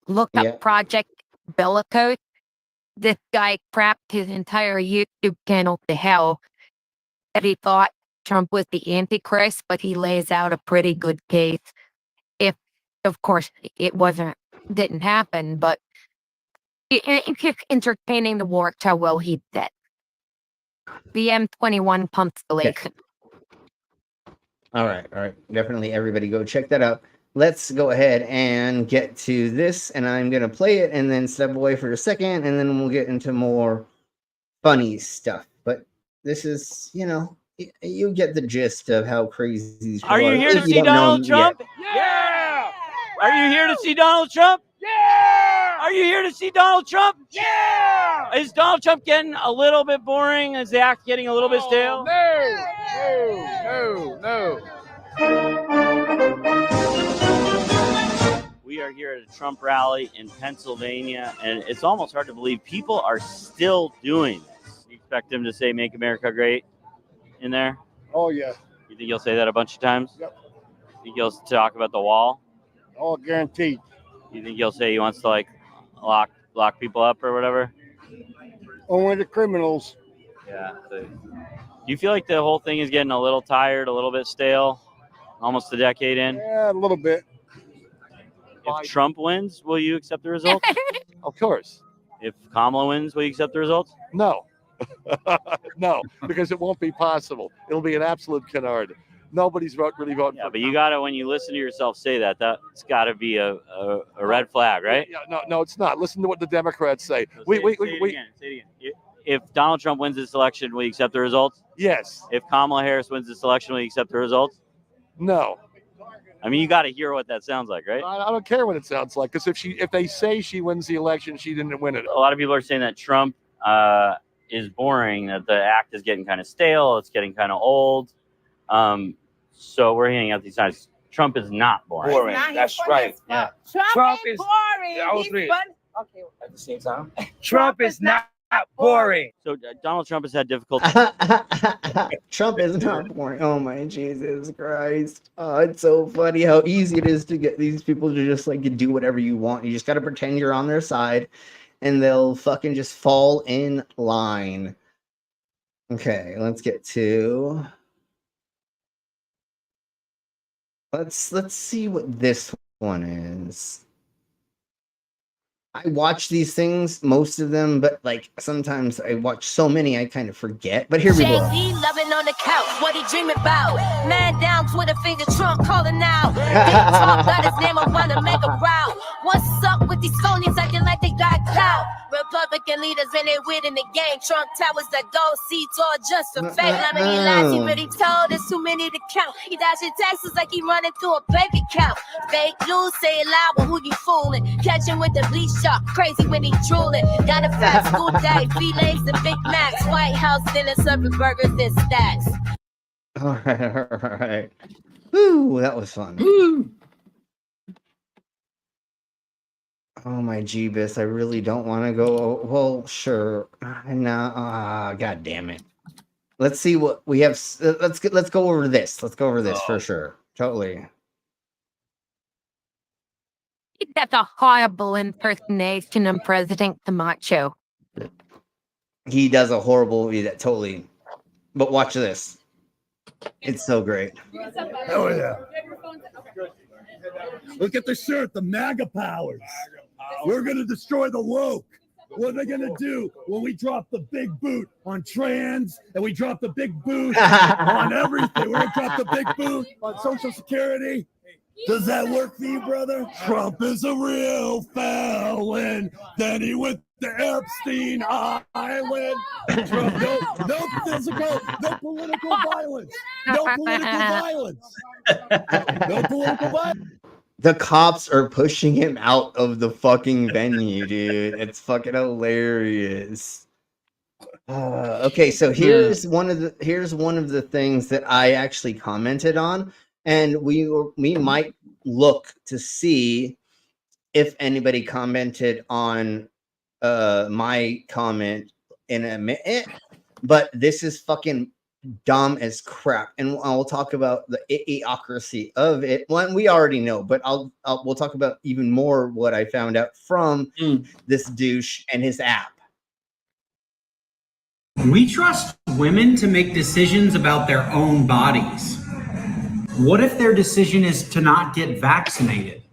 look up Project Bellicose. This guy crapped his entire YouTube channel to hell. And he thought Trump was the Antichrist, but he lays out a pretty good case. If, of course, it didn't happen, but it's just entertaining to watch how well he did. BM21 Constellation. All right. Definitely everybody go check that out. Let's go ahead and get to this, and I'm going to play it and then step away for a second, and then we'll get into more funny stuff. But this is, you get the gist of how crazy these people are. You here to see Donald Trump? Yeah! Are you here to see Donald Trump? Yeah! Are you here to see Donald Trump? Yeah! Is Donald Trump getting a little bit boring? Is the act getting a little bit stale? No. We are here at a Trump rally in Pennsylvania, and it's almost hard to believe people are still doing this. You expect him to say, "Make America Great" in there? Oh, yeah. You think he'll say that a bunch of times? Yep. Think he'll talk about the wall? Oh, guaranteed. You think he'll say he wants to, like, lock people up or whatever? Only the criminals. Yeah. Do you feel like the whole thing is getting a little tired, a little bit stale, almost a decade in? Yeah, a little bit. If Trump wins, will you accept the results? Of course. If Kamala wins, will you accept the results? No. No, because it won't be possible. It'll be an absolute canard. Nobody's really voting for. But you got to, when you listen to yourself say that, that's got to be a red flag, right? Yeah, no, it's not. Listen to what the Democrats say. So say it again. If Donald Trump wins this election, will you accept the results? Yes. If Kamala Harris wins this election, will you accept the results? No. I mean, you got to hear what that sounds like, right? I don't care what it sounds like, because if they say she wins the election, she didn't win it. A lot of people are saying that Trump is boring, that the act is getting kind of stale, it's getting kind of old. So we're handing out these signs. Trump is not boring. Boring. That's right. Yeah. Trump is boring. Okay. At the same time, Trump is not boring. So Donald Trump has had difficulty. Trump is not boring. Oh my Jesus Christ. Oh, it's so funny how easy it is to get these people to just like do whatever you want. You just got to pretend you're on their side and they'll fucking just fall in line. Okay, let's get to... Let's see what this one is. I watch these things, most of them, but like sometimes I watch so many I kind of forget. But here we go. JD loving on the couch, what he dreaming about? Man down, Twitter finger, Trump calling out. Big talk, got his name, I wanna make a route. What's up with these phonies acting like they got clout? Republican leaders been there with in the game. Trump towers that gold seats all just for fake. How many lies he really told? There's too many to count. He dashing taxes like he running through a bank account. Fake news, say it loud, but who you fooling? Catch him with the bleach shark, crazy when he drooling. Got a fast school day, fillets and Big Macs. White House dinner serving burgers and stacks. All right. Woo, that was fun. Woo. Oh my Jeebus, I really don't want to go. Well, sure. No, god damn it. Let's see what we have. Let's go over this. Let's go over this for sure. Totally. That's a horrible impersonation of President Camacho. He does a horrible, totally. But watch this. It's so great. Oh yeah. Look at the shirt, the MAGA powers. We're going to destroy the woke. What are they going to do when we drop the big boot on trans and we drop the big boot on everything? We're going to drop the big boot on Social Security. Does that work for you, brother? Trump is a real felon. Then he went to Epstein Island. Trump, no physical, no political violence. No political violence. No political violence. The cops are pushing him out of the fucking venue, dude. It's fucking hilarious. Okay, so here's one of the things that I actually commented on, and we might look to see if anybody commented on my comment in a minute. But this is fucking dumb as crap, and I'll talk about the idiocracy of it. One we already know, but we'll talk about even more what I found out from this douche and his app. We trust women to make decisions about their own bodies. What if their decision is to not get vaccinated?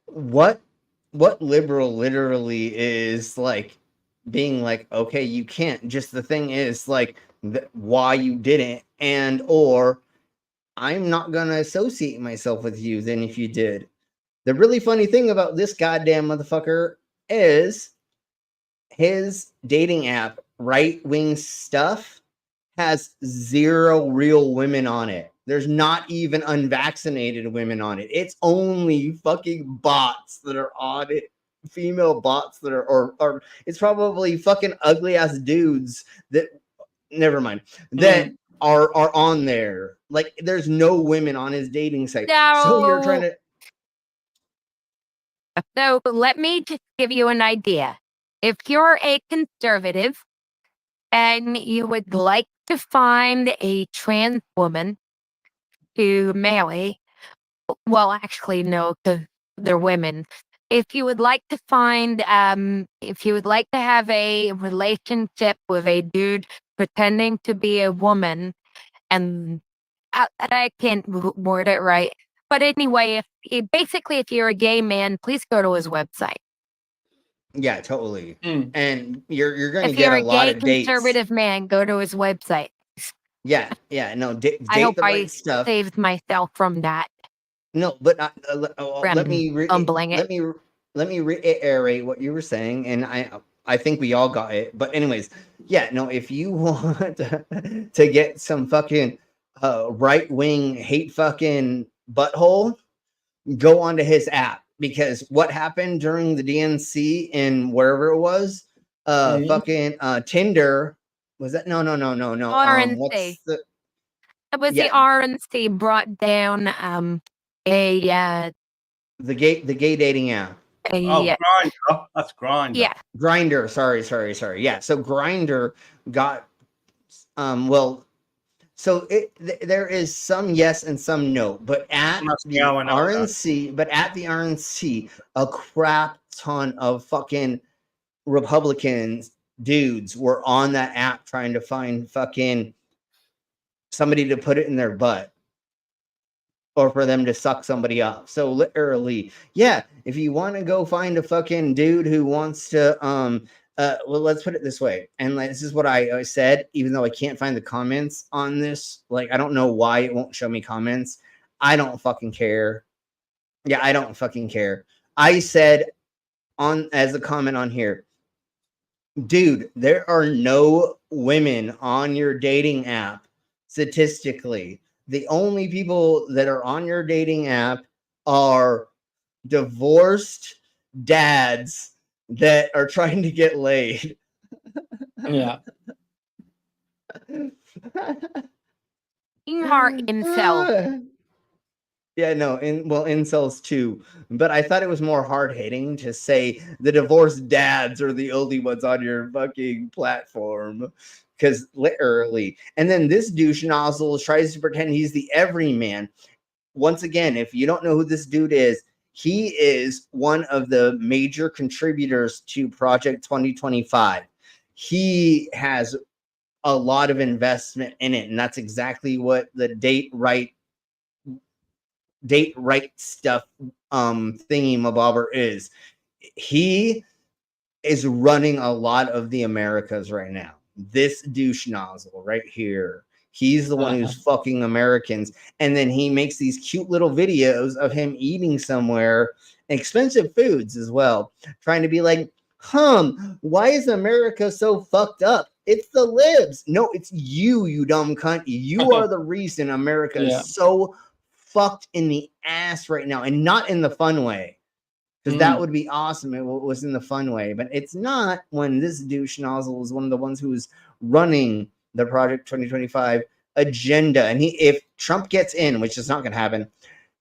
What liberal literally is like being like, okay, you can't. Just the thing is like why you didn't, and or I'm not gonna associate myself with you then if you did. The really funny thing about this goddamn motherfucker is his dating app, Right Wing Stuff, has 0 real women on it. There's not even unvaccinated women on it. It's only fucking bots that are on it. Female bots that are, or it's probably fucking ugly ass dudes that, never mind, that are on there. Like, there's no women on his dating site. No. So you're trying to. So let me just give you an idea. If you're a conservative and you would like to find a trans woman to marry, well, actually, no, because they're women. If you would like to find, if you would like to have a relationship with a dude pretending to be a woman, and I can't word it right, but anyway, if you're a gay man, please go to his website. Yeah, totally. And you're going to If get you're a lot gay of dates. conservative man, go to his website. Yeah, no, date I hope the I right stuff. saved myself from that. No, but let me reiterate what you were saying, and I think we all got it. But anyways, yeah, no, if you want to get some fucking right wing hate fucking butthole, go onto his app, because what happened during the DNC in wherever it was, fucking Tinder Was that no? RNC. What's the? It was the RNC brought down a the gay dating app. Yeah. Grindr. That's Grindr. Yeah. Grindr. Sorry. Yeah. So Grindr got so there is some yes and some no, but at the RNC, a crap ton of fucking Republicans dudes were on that app trying to find fucking somebody to put it in their butt or for them to suck somebody up. So literally, yeah, if you want to go find a fucking dude who wants to well, let's put it this way. And this is what I said, even though I can't find the comments on this. Like, I don't know why it won't show me comments. I don't fucking care. Yeah, I don't fucking care. I said as a comment on here, dude, there are no women on your dating app statistically. The only people that are on your dating app are divorced dads that are trying to get laid. Yeah. Incel. Yeah, no, incels too. But I thought it was more hard-hitting to say the divorced dads are the only ones on your fucking platform. Because literally, and then this douche nozzle tries to pretend he's the everyman. Once again, if you don't know who this dude is, he is one of the major contributors to Project 2025. He has a lot of investment in it, and that's exactly what the date right stuff thingy mabobber is. He is running a lot of the Americas right now. This douche nozzle right here. He's the one who's fucking Americans. And then he makes these cute little videos of him eating somewhere, expensive foods as well, trying to be like, why is America so fucked up? It's the libs. No, it's you dumb cunt. You are the reason America is so fucked in the ass right now, and not in the fun way. Because that would be awesome. It was in the fun way, but it's not when this douche nozzle is one of the ones who is running the Project 2025 agenda. And if Trump gets in, which is not going to happen,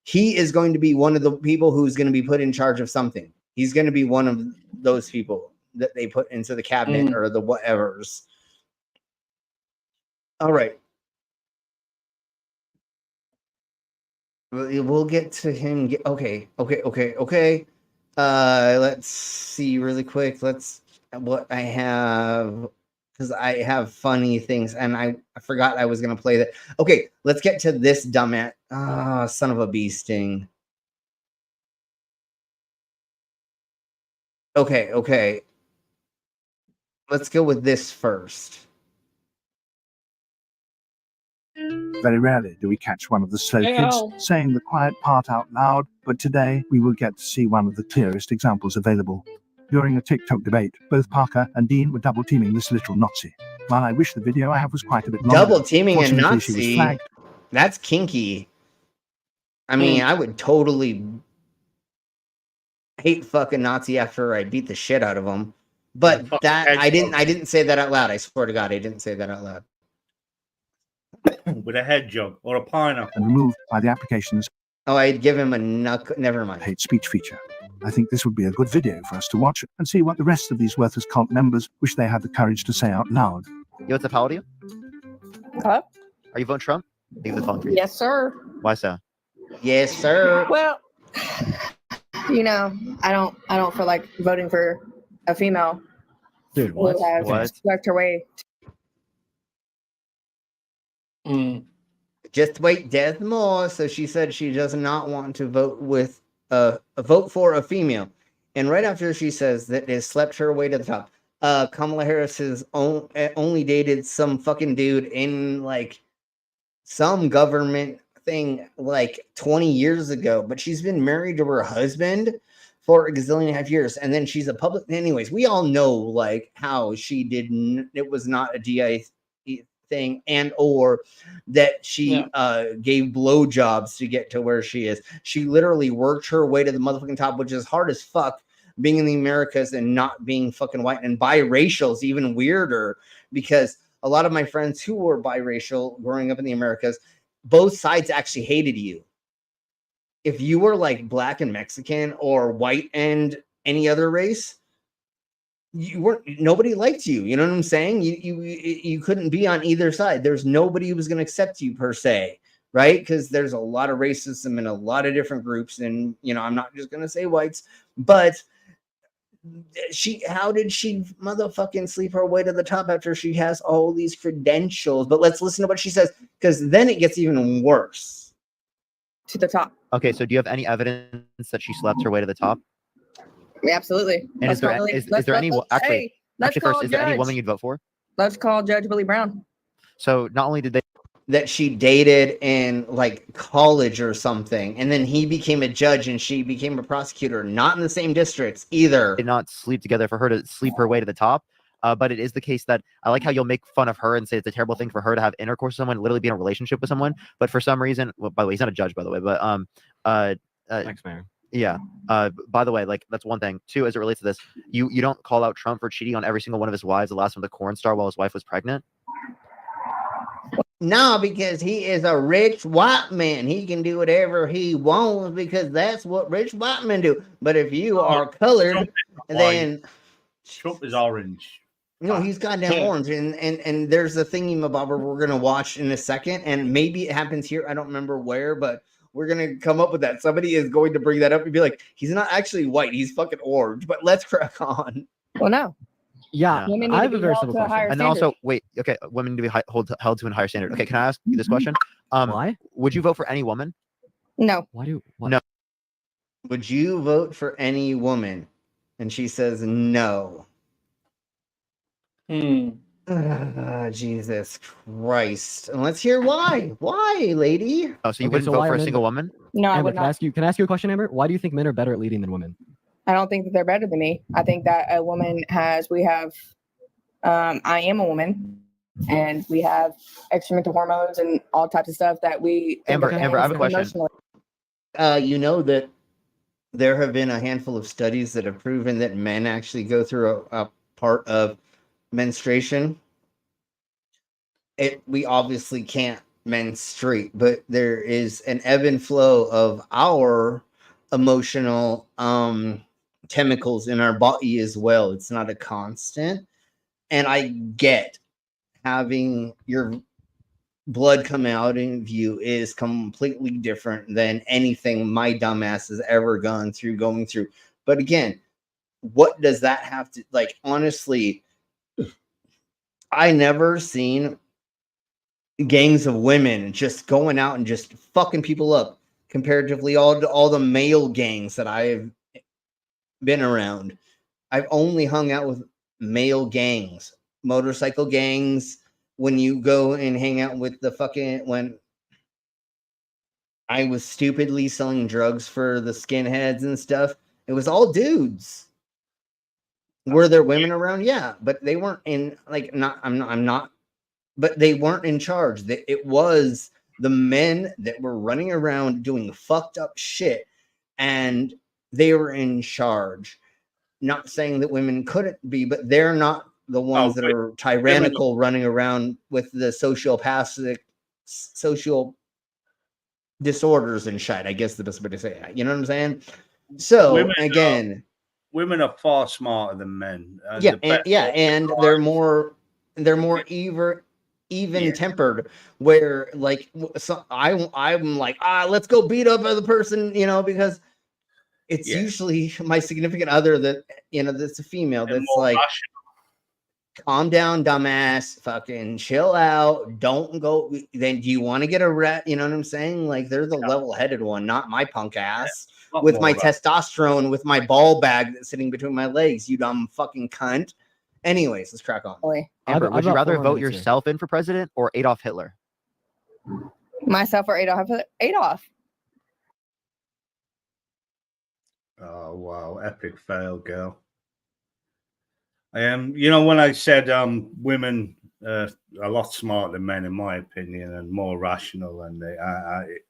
he is going to be one of the people who's going to be put in charge of something. He's going to be one of those people that they put into the cabinet or the whatevers. All right. We'll get to him. Okay. Let's see really quick. What I have, because I have funny things, and I forgot I was gonna play that. Okay, let's get to this dumbass. Son of a bee sting. Okay. Let's go with this first. Very rarely do we catch one of the slow kids saying the quiet part out loud, but today we will get to see one of the clearest examples available. During a TikTok debate, both Parker and Dean were double-teaming this little Nazi. While I wish the video I have was quite a bit longer. Double-teaming a Nazi? That's kinky. I mean, I would totally hate fucking Nazi after I beat the shit out of him. But I didn't say that out loud. I swear to God, I didn't say that out loud. With a head jug or a pineapple. And removed by the application's I'd give him a never mind. Hate speech feature. I think this would be a good video for us to watch and see what the rest of these worthless cult members wish they had the courage to say out loud. Yo, what's up? How old are you? Hello? Are you voting Trump? Leave the phone for you. Yes, sir. Why so? Yes, sir. Well, I don't feel like voting for a female. Dude, what? Worked her way. Just wait, there's more. So she said she does not want to vote for a female. And right after she says that it slept her way to the top. Kamala Harris has only dated some fucking dude in like some government thing like 20 years ago, but she's been married to her husband for a gazillion and a half years. And then she's a public. Anyways, we all know like how she didn't. It was not a DI thing, and or that she gave blowjobs to get to where she is. She literally worked her way to the motherfucking top, which is hard as fuck being in the Americas and not being fucking white. And biracial is even weirder because a lot of my friends who were biracial growing up in the Americas, both sides actually hated you. If you were like black and Mexican or white and any other race, nobody liked you. You know what I'm saying? You couldn't be on either side. There's nobody who was going to accept you per se, right? Because there's a lot of racism in a lot of different groups, and I'm not just going to say whites, but how did she motherfucking sleep her way to the top after she has all these credentials? But let's listen to what she says, because then it gets even worse. To the top. Okay, so do you have any evidence that she slept her way to the top? Yeah, absolutely. And is there any woman you'd vote for? Let's call Judge Billy Brown. So not only did they that she dated in like college or something, and then he became a judge and she became a prosecutor, not in the same districts either. Did not sleep together for her to sleep her way to the top. But it is the case that I like how you'll make fun of her and say it's a terrible thing for her to have intercourse with someone, literally be in a relationship with someone. But for some reason, well, by the way, he's not a judge, by the way, but thanks, man. Yeah. By the way, like that's one thing. Two, as it relates to this, you don't call out Trump for cheating on every single one of his wives, the last one, the corn star, while his wife was pregnant. No, because he is a rich white man. He can do whatever he wants because that's what rich white men do. But if you are colored, then Trump is orange. No, he's goddamn orange, and there's a thingy-mabobber we're gonna watch in a second, and maybe it happens here. I don't remember where, but we're gonna come up with that. Somebody is going to bring that up and be like, "He's not actually white; he's fucking orange." But let's crack on. Well, no. Yeah, Women I need have to a be very held simple to a question. higher And then standard. also, wait, okay, women to be held to a higher standard. Okay, can I ask you this question? Why? Would you vote for any woman? No. No. Would you vote for any woman? And she says no. Jesus Christ. And let's hear why. Why, lady? Oh, so you wouldn't vote for a single woman? No, I Amber, would not. can I ask you a question, Amber? Why do you think men are better at leading than women? I don't think that they're better than me. I think that a woman I am a woman, and we have extra mental hormones and all types of stuff that we. Amber, I have a question. You know that there have been a handful of studies that have proven that men actually go through a part of menstruation. We obviously can't menstruate, but there is an ebb and flow of our emotional chemicals in our body as well. It's not a constant. And I get having your blood come out of you is completely different than anything my dumbass has ever going through. But again, what does that have to, like, honestly, I never seen gangs of women just going out and just fucking people up comparatively all the male gangs that I've been around. I've only hung out with male gangs, motorcycle gangs. When you go and hang out with when I was stupidly selling drugs for the skinheads and stuff, it was all dudes. Were there women around? Yeah, but they weren't in but they weren't in charge. It was the men that were running around doing fucked up shit, and they were in charge. Not saying that women couldn't be, but they're not the ones that are tyrannical, running around with the social disorders and shit. I guess the best way to say it. You know what I'm saying? So women are far smarter than men. And they're more even tempered. Where like I'm like, let's go beat up other person, because it's usually my significant other that that's a female that's like, calm down, dumbass, fucking chill out, don't go. Then do you want to get a rat? You know what I'm saying? Like, they're the level-headed one, not my punk ass with my testosterone, with my ball bag that's sitting between my legs, you dumb fucking cunt. Anyways, let's crack on. Amber, would you rather vote yourself in for president or Adolf Hitler? Myself or Adolf? Adolf. Oh wow, epic fail, girl. When I said women are a lot smarter than men, in my opinion, and more rational, and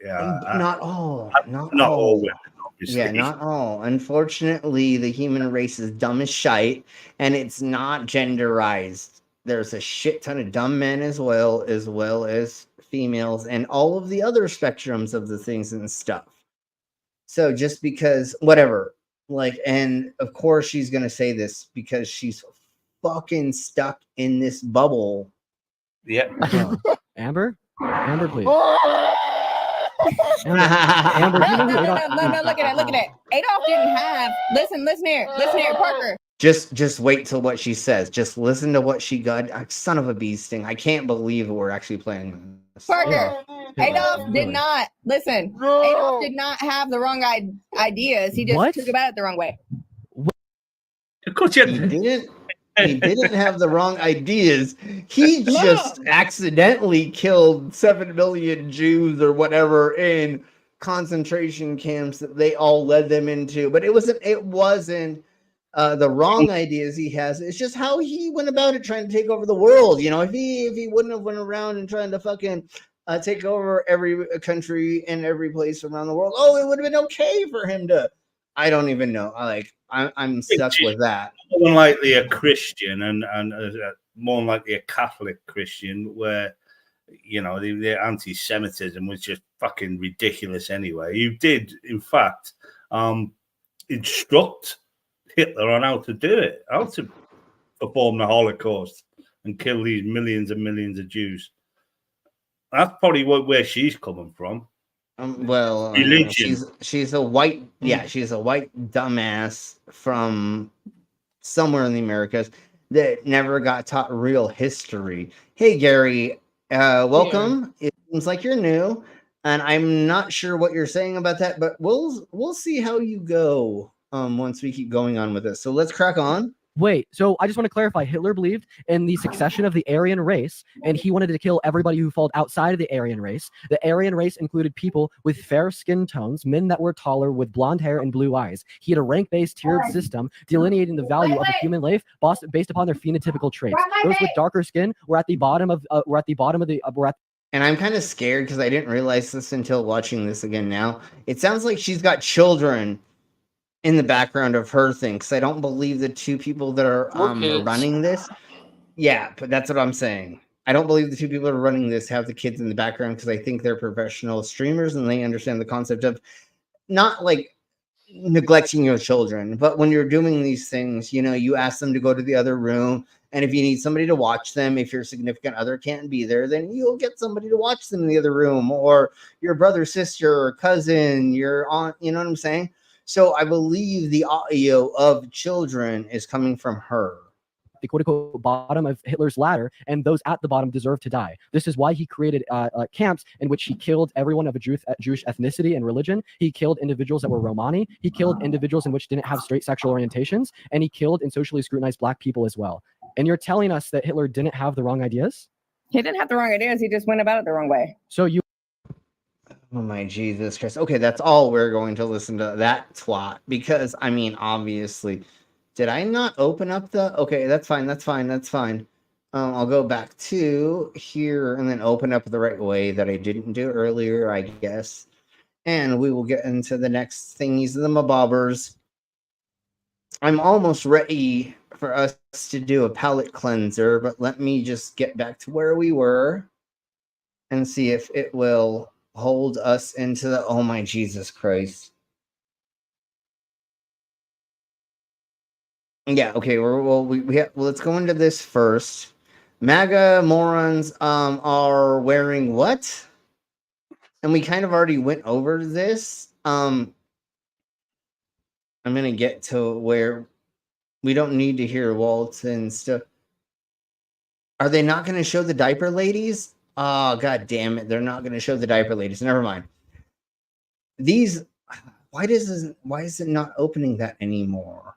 not all women, obviously. Yeah, not all. Unfortunately, the human race is dumb as shite, and it's not genderized. there's a shit ton of dumb men as well as females and all of the other spectrums of the things and stuff. So just because whatever, like, and of course she's gonna say this because she's fucking stuck in this bubble. Yeah. Amber, please. Amber, no, look at it. Adolf didn't have. Listen here, Parker. Just wait till what she says. Just listen to what she got. Son of a bee sting. I can't believe we're actually playing this. Parker, Adolf did not listen. Adolf did not have the wrong ideas. He just took about it the wrong way. Of course, he didn't. He didn't have the wrong ideas. He just accidentally killed 7 million Jews or whatever in concentration camps that they all led them into. But it wasn't the wrong ideas he has. It's just how he went about it, trying to take over the world. You know, if he wouldn't have went around and trying to fucking take over every country and every place around the world, it would have been okay for him to. I don't even know. I'm stuck with that. More than likely a Christian and more than likely a Catholic Christian, where the anti-Semitism was just fucking ridiculous anyway. You did, in fact, instruct Hitler on how to do it, how to perform the Holocaust and kill these millions and millions of Jews. That's probably where she's coming from. Religion. She's a white dumbass from somewhere in the Americas that never got taught real history. Hey Gary, welcome. It seems like you're new, and I'm not sure what you're saying about that, but we'll see how you go once we keep going on with this. So let's crack on. Wait, so I just want to clarify, Hitler believed in the succession of the Aryan race, and he wanted to kill everybody who fell outside of the Aryan race. The Aryan race included people with fair skin tones, men that were taller with blonde hair and blue eyes. He had a rank-based tiered system delineating the value of a human life based upon their phenotypical traits. Those with darker skin were at the bottom of And I'm kind of scared because I didn't realize this until watching this again now. It sounds like she's got children in the background of her thing, because I don't believe the two people that are running this. Yeah, but that's what I'm saying. I don't believe the two people that are running this have the kids in the background, because I think they're professional streamers and they understand the concept of not like neglecting your children, but when you're doing these things, you ask them to go to the other room, and if you need somebody to watch them, if your significant other can't be there, then you'll get somebody to watch them in the other room, or your brother, sister, or cousin, your aunt, you know what I'm saying? So I believe the audio of children is coming from her. The quote-unquote bottom of Hitler's ladder, and those at the bottom deserve to die. This is why he created camps in which he killed everyone of a Jewish ethnicity and religion. He killed individuals that were Romani. He killed individuals in which didn't have straight sexual orientations, and he killed and socially scrutinized black people as well. And you're telling us that Hitler didn't have the wrong ideas? He didn't have the wrong ideas. He just went about it the wrong way. So you. Oh my Jesus Christ. Okay, that's all we're going to listen to that twat, because I mean, obviously, did I not open up the, okay, that's fine. I'll go back to here and then open up the right way that I didn't do earlier, I guess. And we will get into the next thingies, the mabobbers. I'm almost ready for us to do a palate cleanser, but let me just get back to where we were and see if it will hold us into the, oh my Jesus Christ. Yeah, okay, let's go into this first. MAGA morons are wearing what? And we kind of already went over this. I'm gonna get to where we don't need to hear Walt and stuff. Are they not gonna show the diaper ladies? Oh, God damn it. They're not going to show the diaper ladies. Never mind. These, why is it not opening that anymore?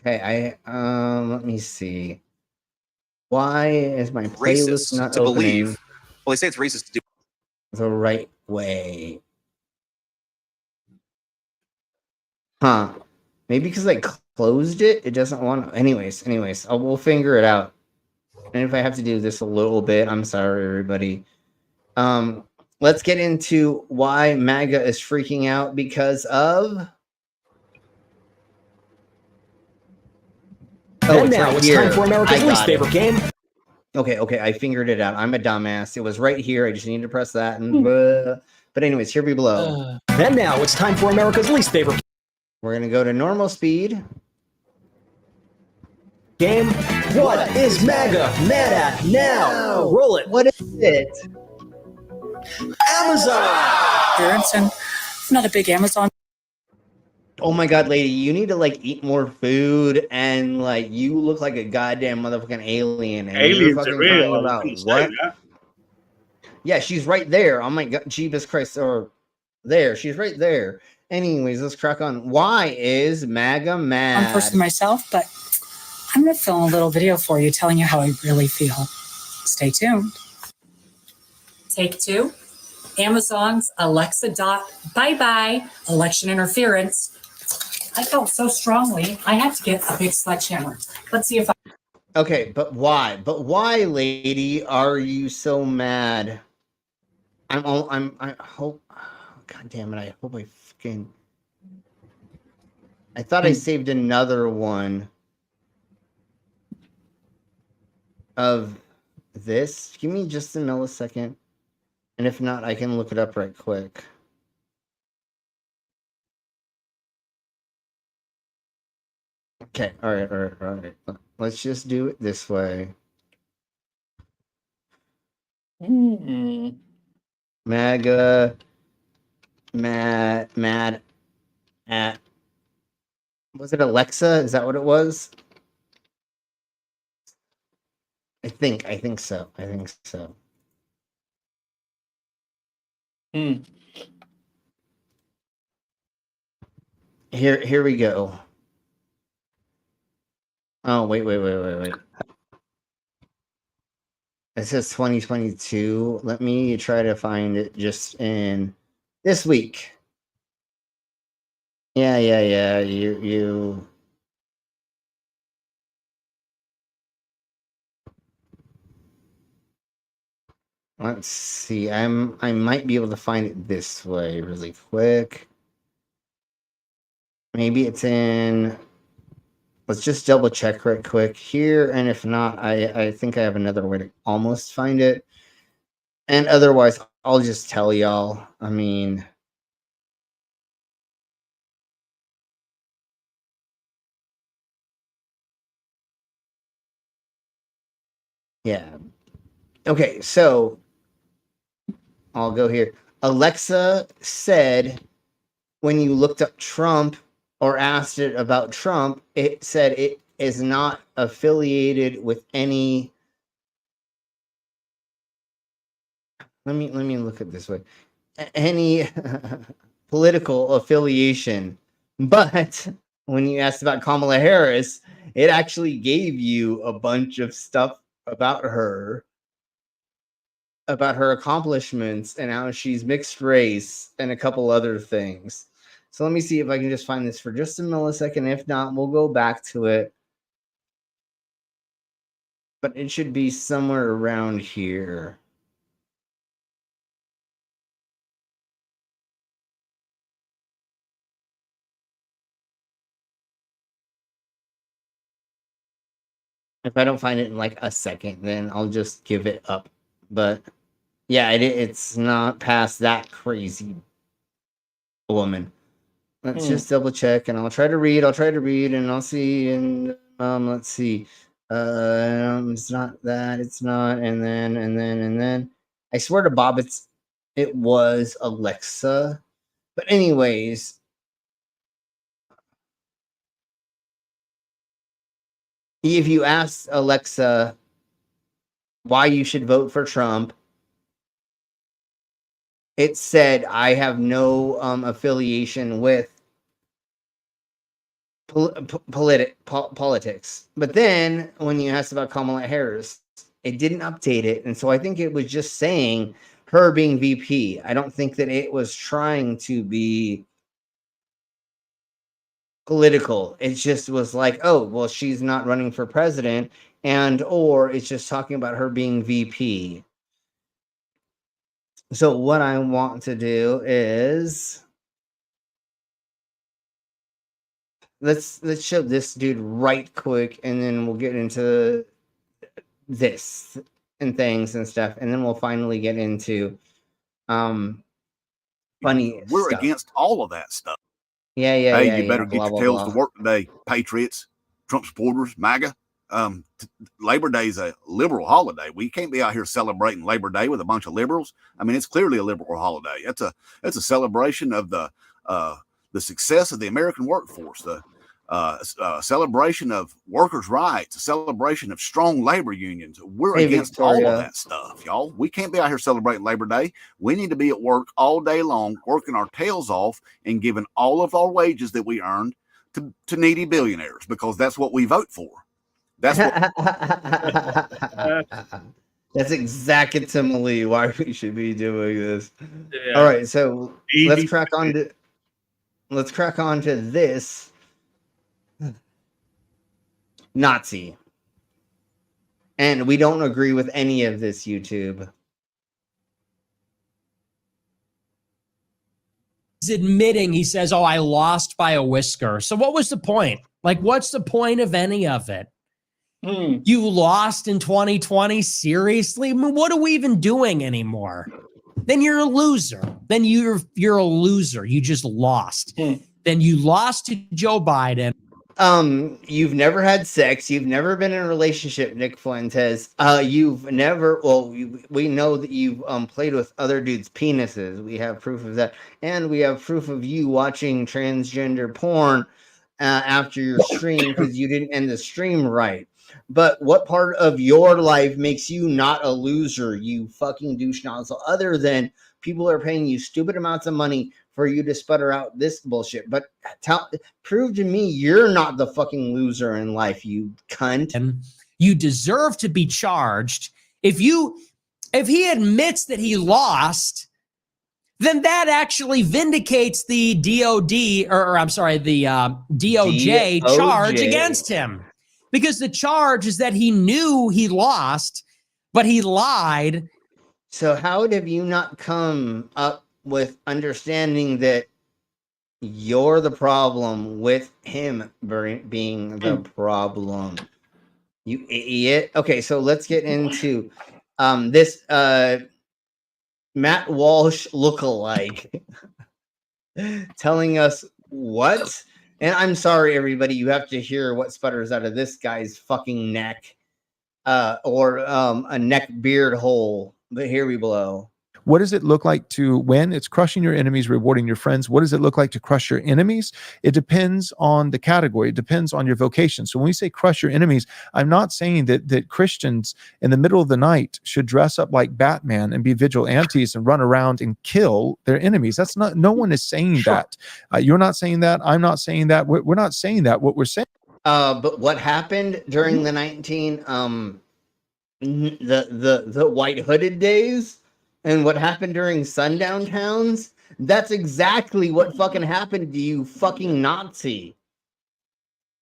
Okay, let me see. Why is my playlist not opening? Well, they say it's racist to do the right way. Huh. Maybe because I closed it, it doesn't want to. Anyways, we'll figure it out. And if I have to do this a little bit, I'm sorry, everybody. Let's get into why MAGA is freaking out because of it's now right it's here. time for America's I least got it. favorite game. Okay, I figured it out. I'm a dumbass. It was right here. I just needed to press that. And but anyways, here we below. And now it's time for America's least favorite We're gonna go to normal speed. game. What is MAGA mad at now? Roll it. What is it? Amazon. I'm not a big Amazon. Oh my god, lady, you need to like eat more food and like you look like a goddamn motherfucking alien. And Aliens you're are fucking real. crying I was about gonna say what? that. Yeah, she's right there. Oh my god, Jeebus Christ, or there. She's right there. Anyways, let's crack on. Why is MAGA mad? I'm person myself, but I'm gonna film a little video for you telling you how I really feel. Stay tuned. Take 2. Amazon's Alexa bye-bye election interference. I felt so strongly I had to get a big sledgehammer. Let's see if I Okay, but why? But why, lady, are you so mad? I hope. God damn it! I hope I fucking. I thought I saved another one of this. Give me just a millisecond, and if not, I can look it up right quick. Okay, all right. Let's just do it this way. MAGA mad at, was it Alexa? Is that what it was? I think so. Here we go. Oh, wait. It says 2022. Let me try to find it just in this week. Yeah. You. Let's see. I might be able to find it this way really quick. Maybe it's in. Let's just double check right quick here, and if not, I think I have another way to almost find it. And otherwise, I'll just tell y'all. I mean, yeah. Okay, so I'll go here. Alexa said when you looked up Trump or asked it about Trump, it said it is not affiliated with any. Let me look at this way. Any political affiliation. But when you asked about Kamala Harris, it actually gave you a bunch of stuff about her accomplishments and how she's mixed race and a couple other things. So let me see if I can just find this for just a millisecond. If not, we'll go back to it. But it should be somewhere around here. If I don't find it in like a second, then I'll just give it up. But yeah, it's not past that crazy woman. Let's just double check, and I'll try to read, and I'll see. And let's see. It's not that. It's not. And then. I swear to Bob, it was Alexa. But anyways. If you ask Alexa why you should vote for Trump, it said, I have no affiliation with politics. But then when you asked about Kamala Harris, it didn't update it. And so I think it was just saying her being VP. I don't think that it was trying to be political. It just was like, oh, well, she's not running for president, or it's just talking about her being VP. So what I want to do is let's show this dude right quick, and then we'll get into this and things and stuff, and then we'll finally get into funny We're stuff. against all of that stuff. Yeah, Hey, you better get blah, your blah, tails blah. to work today, patriots, Trump supporters, MAGA. Labor Day is a liberal holiday. We can't be out here celebrating Labor Day with a bunch of liberals. I mean, it's clearly a liberal holiday. It's a celebration of the success of the American workforce, the celebration of workers' rights, a celebration of strong labor unions. We're against all of that stuff, y'all. We can't be out here celebrating Labor Day. We need to be at work all day long, working our tails off and giving all of our wages that we earned to needy billionaires, because that's what we vote for. That's what. That's exactly why we should be doing this. Yeah. All right, so let's crack on to this Nazi. And we don't agree with any of this, YouTube. He's admitting, he says, oh, I lost by a whisker. So what was the point? Like, what's the point of any of it? You lost in 2020? Seriously? I mean, what are we even doing anymore? Then you're a loser. Then you're a loser. You just lost. Then you lost to Joe Biden. You've never had sex. You've never been in a relationship, Nick Fuentes. You've never, well, we know that you've played with other dudes' penises. We have proof of that. And we have proof of you watching transgender porn after your stream because you didn't end the stream right. But what part of your life makes you not a loser, you fucking douche nozzle, other than people are paying you stupid amounts of money for you to sputter out this bullshit? But prove to me you're not the fucking loser in life, you cunt. And you deserve to be charged. If he admits that he lost, then that actually vindicates the DOJ charge against him. Because the charge is that he knew he lost, but he lied. So how have you not come up with understanding that you're the problem with him being the problem? You idiot. Okay, so let's get into this Matt Walsh lookalike telling us what? And I'm sorry, everybody, you have to hear what sputters out of this guy's fucking neck or a neck beard hole. But here we blow. What does it look like to win? It's crushing your enemies, rewarding your friends. What does it look like to crush your enemies? It depends on the category. It depends on your vocation. So when we say crush your enemies, I'm not saying that Christians in the middle of the night should dress up like Batman and be vigilantes and run around and kill their enemies. That's not, no one is saying that. You're not saying that. I'm not saying that. We're not saying that. What we're saying. But what happened during the the white hooded days? And what happened during sundown towns? That's exactly what fucking happened to you, fucking Nazi.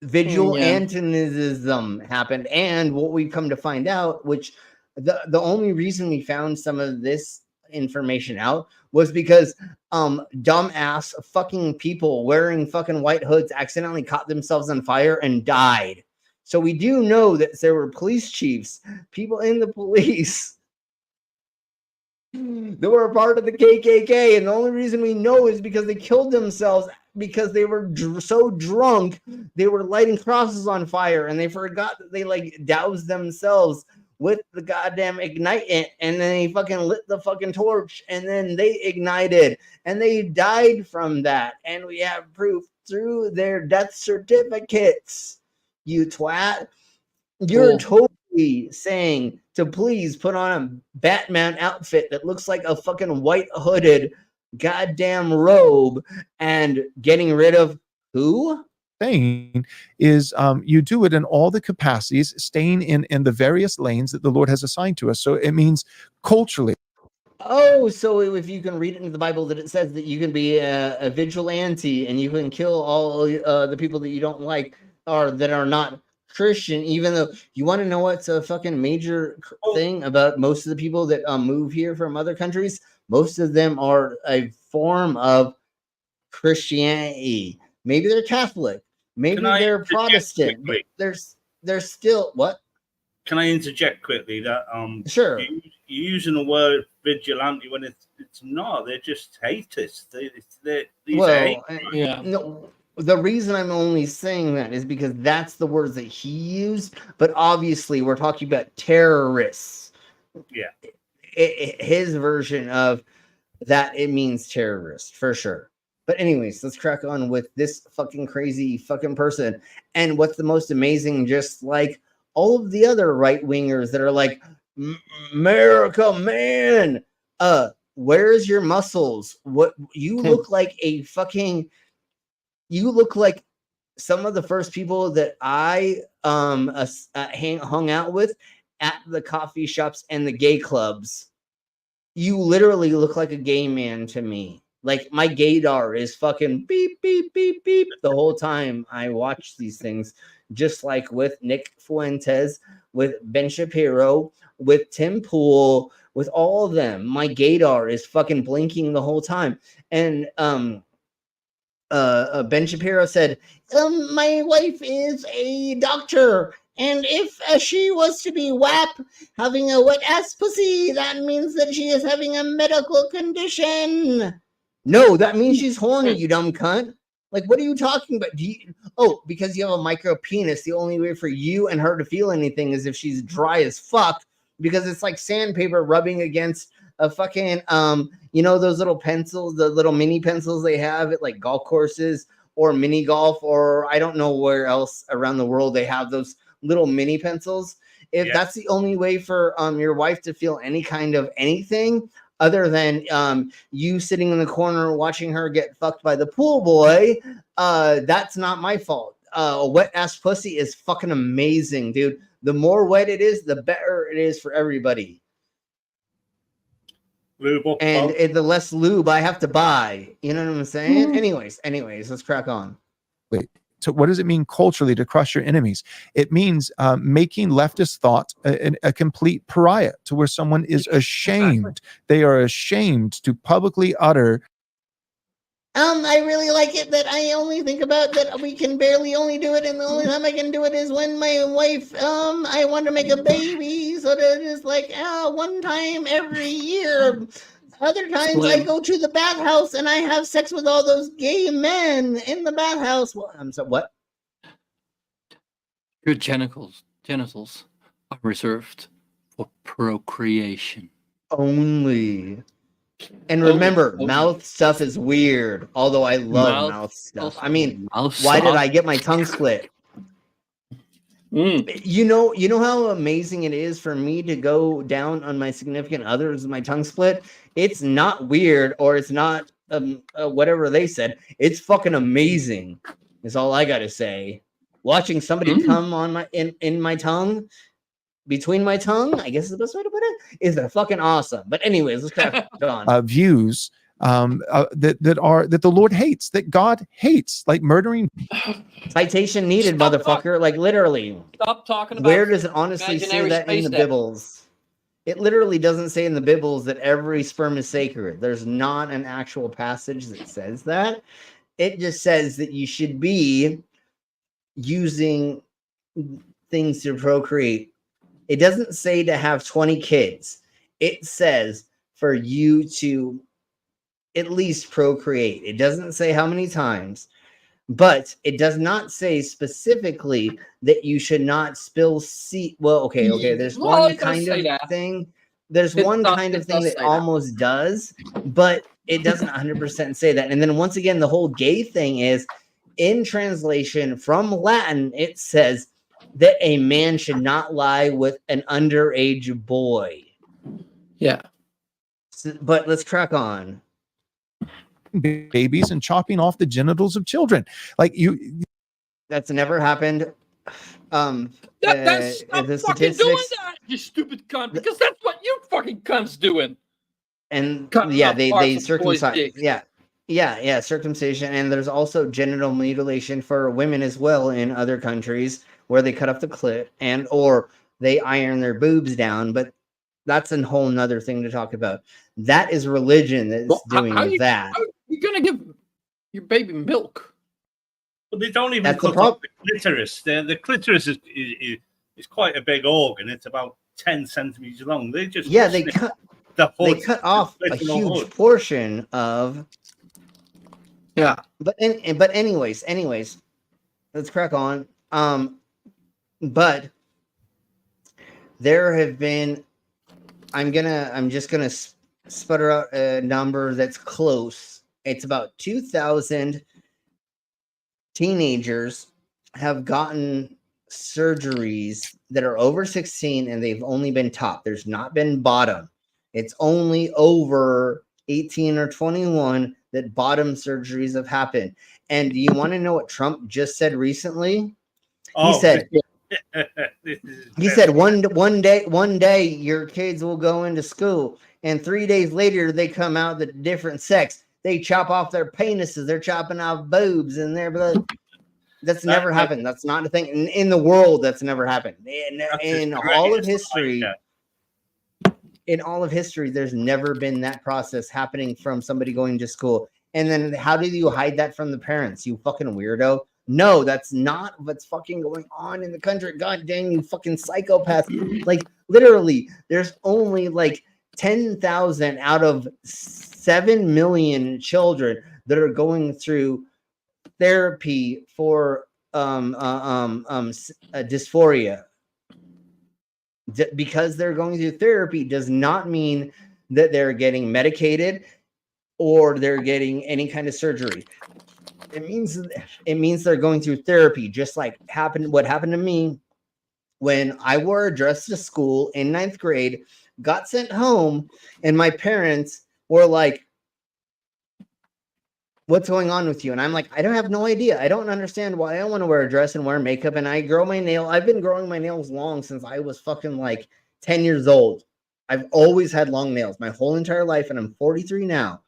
Vigilantism happened. And what we come to find out, which the only reason we found some of this information out was because dumbass fucking people wearing fucking white hoods accidentally caught themselves on fire and died. So we do know that there were police chiefs, people in the police they were a part of the KKK, and the only reason we know is because they killed themselves because they were so drunk they were lighting crosses on fire, and they forgot that they like doused themselves with the goddamn ignitant, and then they fucking lit the fucking torch, and then they ignited, and they died from that, and we have proof through their death certificates. You twat, you're totally saying to please put on a Batman outfit that looks like a fucking white hooded goddamn robe and getting rid of who? Saying is you do it in all the capacities, staying in the various lanes that the Lord has assigned to us. So it means culturally. Oh, so if you can read it in the Bible that it says that you can be a vigilante and you can kill all the people that you don't like or that are not Christian, even though you want to know what's a fucking major thing about most of the people that move here from other countries? Most of them are a form of Christianity. Maybe they're Catholic. Maybe they're Protestant, but they're still what? Can I interject quickly that sure, you're using the word vigilante when it's not. They're just haters. No, the reason I'm only saying that is because that's the words that he used, but obviously we're talking about terrorists. Yeah. His version of that, it means terrorist for sure. But anyways, let's crack on with this fucking crazy fucking person. And what's the most amazing, just like all of the other right wingers that are like, America, man, where's your muscles? What you look like a fucking, you look like some of the first people that I hung out with at the coffee shops and the gay clubs. You literally look like a gay man to me. Like my gaydar is fucking beep, beep, beep, beep the whole time I watch these things. Just like with Nick Fuentes, with Ben Shapiro, with Tim Pool, with all of them. My gaydar is fucking blinking the whole time. And Ben Shapiro said, my wife is a doctor. And if she was to be WAP, having a wet ass pussy, that means that she is having a medical condition. No, that means she's horny, you dumb cunt. Like, what are you talking about? Because you have a micro penis, the only way for you and her to feel anything is if she's dry as fuck, because it's like sandpaper rubbing against a fucking, those little pencils, the little mini pencils they have at like golf courses or mini golf, or I don't know where else around the world they have those little mini pencils. If that's the only way for your wife to feel any kind of anything other than you sitting in the corner watching her get fucked by the pool boy, that's not my fault. A wet ass pussy is fucking amazing, dude. The more wet it is, the better it is for everybody. And the less lube I have to buy, you know what I'm saying? Anyways, let's crack on. Wait. So what does it mean culturally to crush your enemies? It means making leftist thought a complete pariah, to where someone is ashamed. They are ashamed to publicly utter. I really like it that I only think about that we can barely only do it, and the only time I can do it is when my wife, I want to make a baby, so that it's like, one time every year. Other times I go to the bathhouse and I have sex with all those gay men in the bathhouse. I'm sorry, what? Your genitals are reserved for procreation. Only. And remember, mouth stuff is weird, although I love mouth stuff. I mean, why did I get my tongue split? You know how amazing it is for me to go down on my significant other's my tongue split. It's not weird, or it's not whatever they said. It's fucking amazing. Is all I gotta say. Watching somebody come on my in my tongue, between my tongue, I guess is the best way to put it, is fucking awesome. But anyways, let's crack on. Views that the Lord hates, that God hates, like murdering. Citation needed, motherfucker. Like literally. Stop talking about. Where does it honestly say that in the Bibles? It literally doesn't say in the Bibles that every sperm is sacred. There's not an actual passage that says that. It just says that you should be using things to procreate. It doesn't say to have 20 kids. It says for you to at least procreate. It doesn't say how many times, but it does not say specifically that you should not spill seed. Well, okay. There's one kind of thing. There's one kind of thing that almost does, but it doesn't 100% say that. And then once again, the whole gay thing is in translation from Latin. It says that a man should not lie with an underage boy. Yeah. So, but let's crack on. Babies and chopping off the genitals of children. Like that's never happened. Stop fucking doing that, you stupid cunt, because that's what you fucking cunts doing. And they circumcise. Yeah, circumcision. And there's also genital mutilation for women as well in other countries, where they cut off the clit or they iron their boobs down. But that's a whole nother thing to talk about. That is religion that's doing that. How are you gonna give your baby milk? But they don't even That's the cut off problem. the clitoris. The clitoris is quite a big organ. It's about 10 centimeters long. They just they snip cut the they hood, cut off the a clitoral huge hood. portion of. Yeah. But anyways, let's crack on. But there have been. I'm just gonna sputter out a number that's close. It's about 2,000 teenagers have gotten surgeries that are over 16 and they've only been top. There's not been bottom. It's only over 18 or 21 that bottom surgeries have happened. And do you want to know what Trump just said recently? He said one day your kids will go into school and 3 days later they come out the different sex. They chop off their penises, they're chopping off boobs and their blood. That's never happened. That's not a thing in the world. That's never happened. In all of history, there's never been that process happening from somebody going to school. And then how do you hide that from the parents? You fucking weirdo. No, that's not what's fucking going on in the country. God dang, you fucking psychopath. Like literally, there's only like 10,000 out of 7 million children that are going through therapy for dysphoria. Because they're going through therapy does not mean that they're getting medicated or they're getting any kind of surgery. It means they're going through therapy, just like what happened to me when I wore a dress to school in 9th grade, got sent home, and my parents were like, "What's going on with you?" And I'm like, I don't have no idea. I don't understand why I want to wear a dress and wear makeup. And I grow my nail. I've been growing my nails long since I was fucking like 10 years old. I've always had long nails my whole entire life, and I'm 43 now.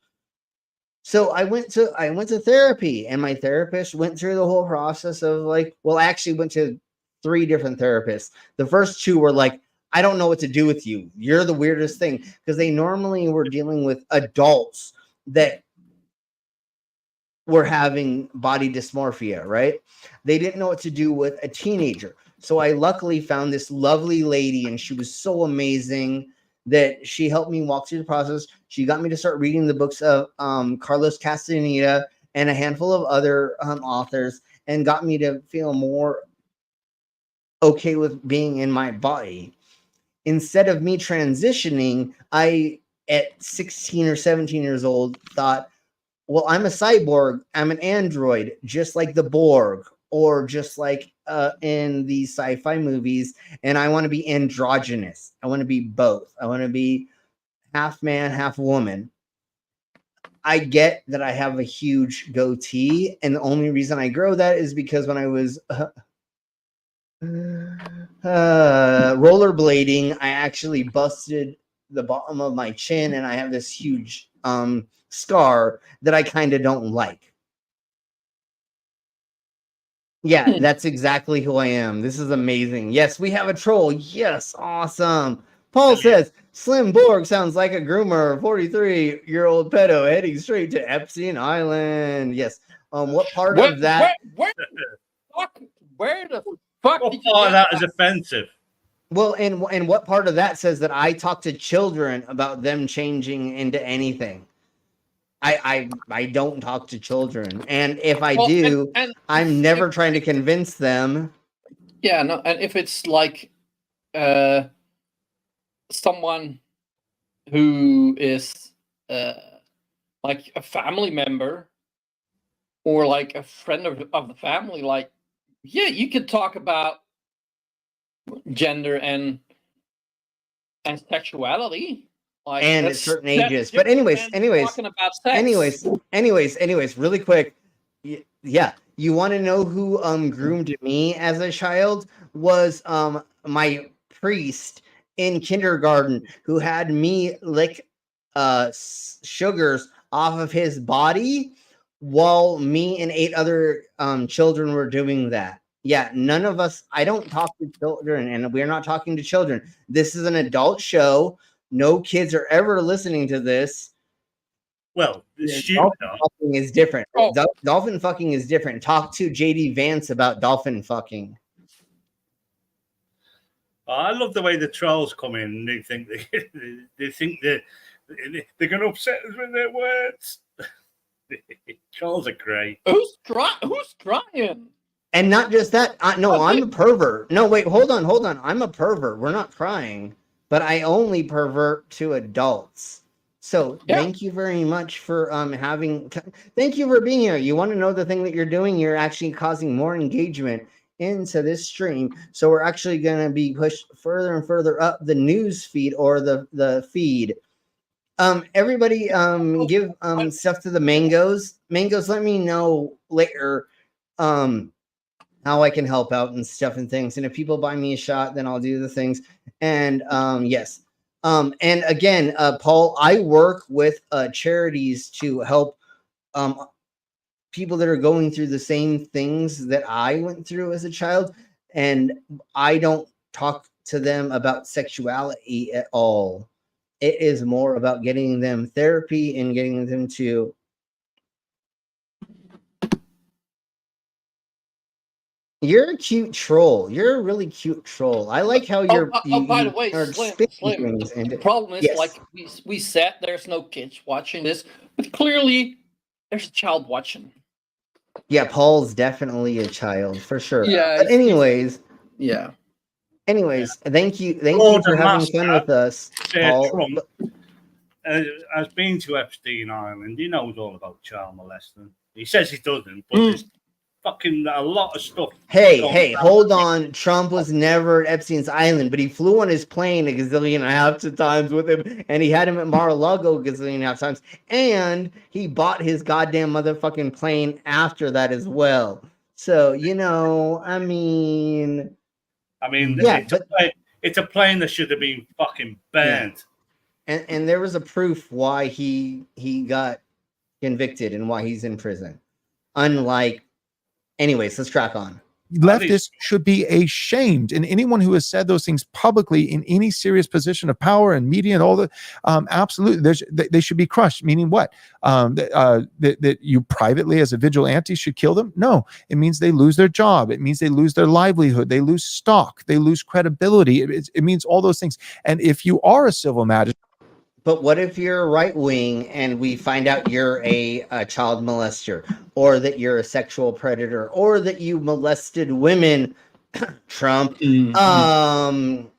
So I went to therapy, and my therapist went through the whole process of like, well, I actually went to 3 different therapists. The first 2 were like, I don't know what to do with you. You're the weirdest thing, because they normally were dealing with adults that were having body dysmorphia, right? They didn't know what to do with a teenager. So I luckily found this lovely lady, and she was so amazing that she helped me walk through the process. She got me to start reading the books of Carlos Castaneda and a handful of other authors, and got me to feel more okay with being in my body. Instead of me transitioning, I, at 16 or 17 years old, thought, well, I'm a cyborg. I'm an android, just like the Borg, or just like in these sci-fi movies. And I want to be androgynous. I want to be both. I want to be half man, half woman. I get that I have a huge goatee, and the only reason I grow that is because when I was rollerblading, I actually busted the bottom of my chin, and I have this huge scar that I kind of don't like. Yeah, that's exactly who I am. This is amazing. Yes, we have a troll. Yes, awesome. Paul says, Slim Borg sounds like a groomer, 43-year-old pedo heading straight to Epstein Island. Yes. What part of that? Where the fuck did you that is offensive. Well, and what part of that says that I talk to children about them changing into anything? I don't talk to children, and if I do, I'm never trying to convince them. Yeah, no, and if it's like someone who is like a family member or like a friend of the family, like, yeah, you could talk about gender and sexuality. Like, and at certain ages. But anyways, really quick. Yeah. You want to know who groomed me as a child? Was my priest in kindergarten, who had me lick sugars off of his body while me and 8 other children were doing that. Yeah, none of us, I don't talk to children, and we're not talking to children. This is an adult show. No kids are ever listening to this. Well, dolphin fucking is different. Dolphin fucking is different. Talk to JD Vance about dolphin fucking. I love the way the trolls come in. They think they think they're going to upset us with their words. Trolls are great. Who's crying? And not just that. No, I'm a pervert. No, wait, hold on. I'm a pervert. We're not crying, but I only pervert to adults. So thank you very much for thank you for being here. You want to know the thing that you're doing? You're actually causing more engagement into this stream. So we're actually going to be pushed further and further up the news feed or the feed. Everybody give stuff to the mangoes. Mangoes, let me know later how I can help out and stuff and things. And if people buy me a shot, then I'll do the things. And yes. And again, Paul, I work with charities to help people that are going through the same things that I went through as a child. And I don't talk to them about sexuality at all. It is more about getting them therapy and getting them to You're a cute troll. You're a really cute troll. I like how you're. By the way, Slim, and the problem is, like we said, there's no kids watching this, but clearly there's a child watching. Yeah, Paul's definitely a child for sure. Yeah. But anyways. Yeah. Anyways, thank you for having fun with us, Paul. Trump has been to Epstein Island. He knows all about child molesting. He says he doesn't, but there's fucking a lot of stuff. Hey, hold on. Trump was never at Epstein's Island, but he flew on his plane a gazillion and a half times with him, and he had him at Mar-a-Lago a gazillion and a half times, and he bought his goddamn motherfucking plane after that as well. So, I mean, yeah, it's a plane that should have been fucking banned. Yeah. And there was a proof why he got convicted and why he's in prison. Unlike, anyways, let's crack on. Leftists should be ashamed, and anyone who has said those things publicly in any serious position of power and media and all the absolutely, they should be crushed. Meaning what? That you privately as a vigilante should kill them? No, it means they lose their job. It means they lose their livelihood. They lose stock. They lose credibility. It means all those things. And if you are a civil magistrate. But what if you're right wing and we find out you're a child molester, or that you're a sexual predator, or that you molested women, Trump? Then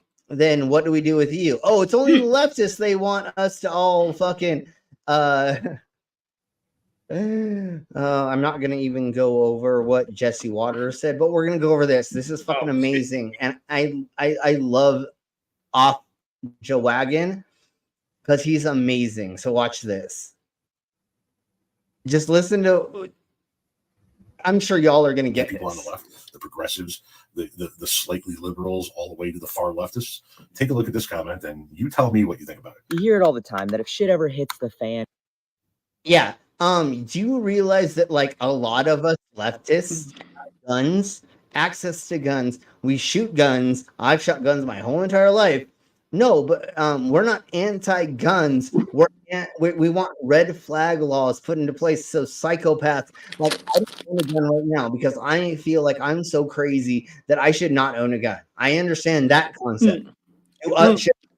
what do we do with you? Oh, it's only the leftists. They want us to all fucking. I'm not gonna even go over what Jesse Waters said, but we're gonna go over this. This is fucking amazing, and I love Off Joe Wagon. Because he's amazing. So watch this. Just listen to. I'm sure y'all are going to get people this. On the left, the progressives, the slightly liberals, all the way to the far leftists. Take a look at this comment, and you tell me what you think about it. You hear it all the time that if shit ever hits the fan. Yeah. Do you realize that like a lot of us leftists have guns, access to guns? We shoot guns. I've shot guns my whole entire life. No, but we're not anti-guns. We want red flag laws put into place so psychopaths like I don't own a gun right now because I feel like I'm so crazy that I should not own a gun. I understand that concept.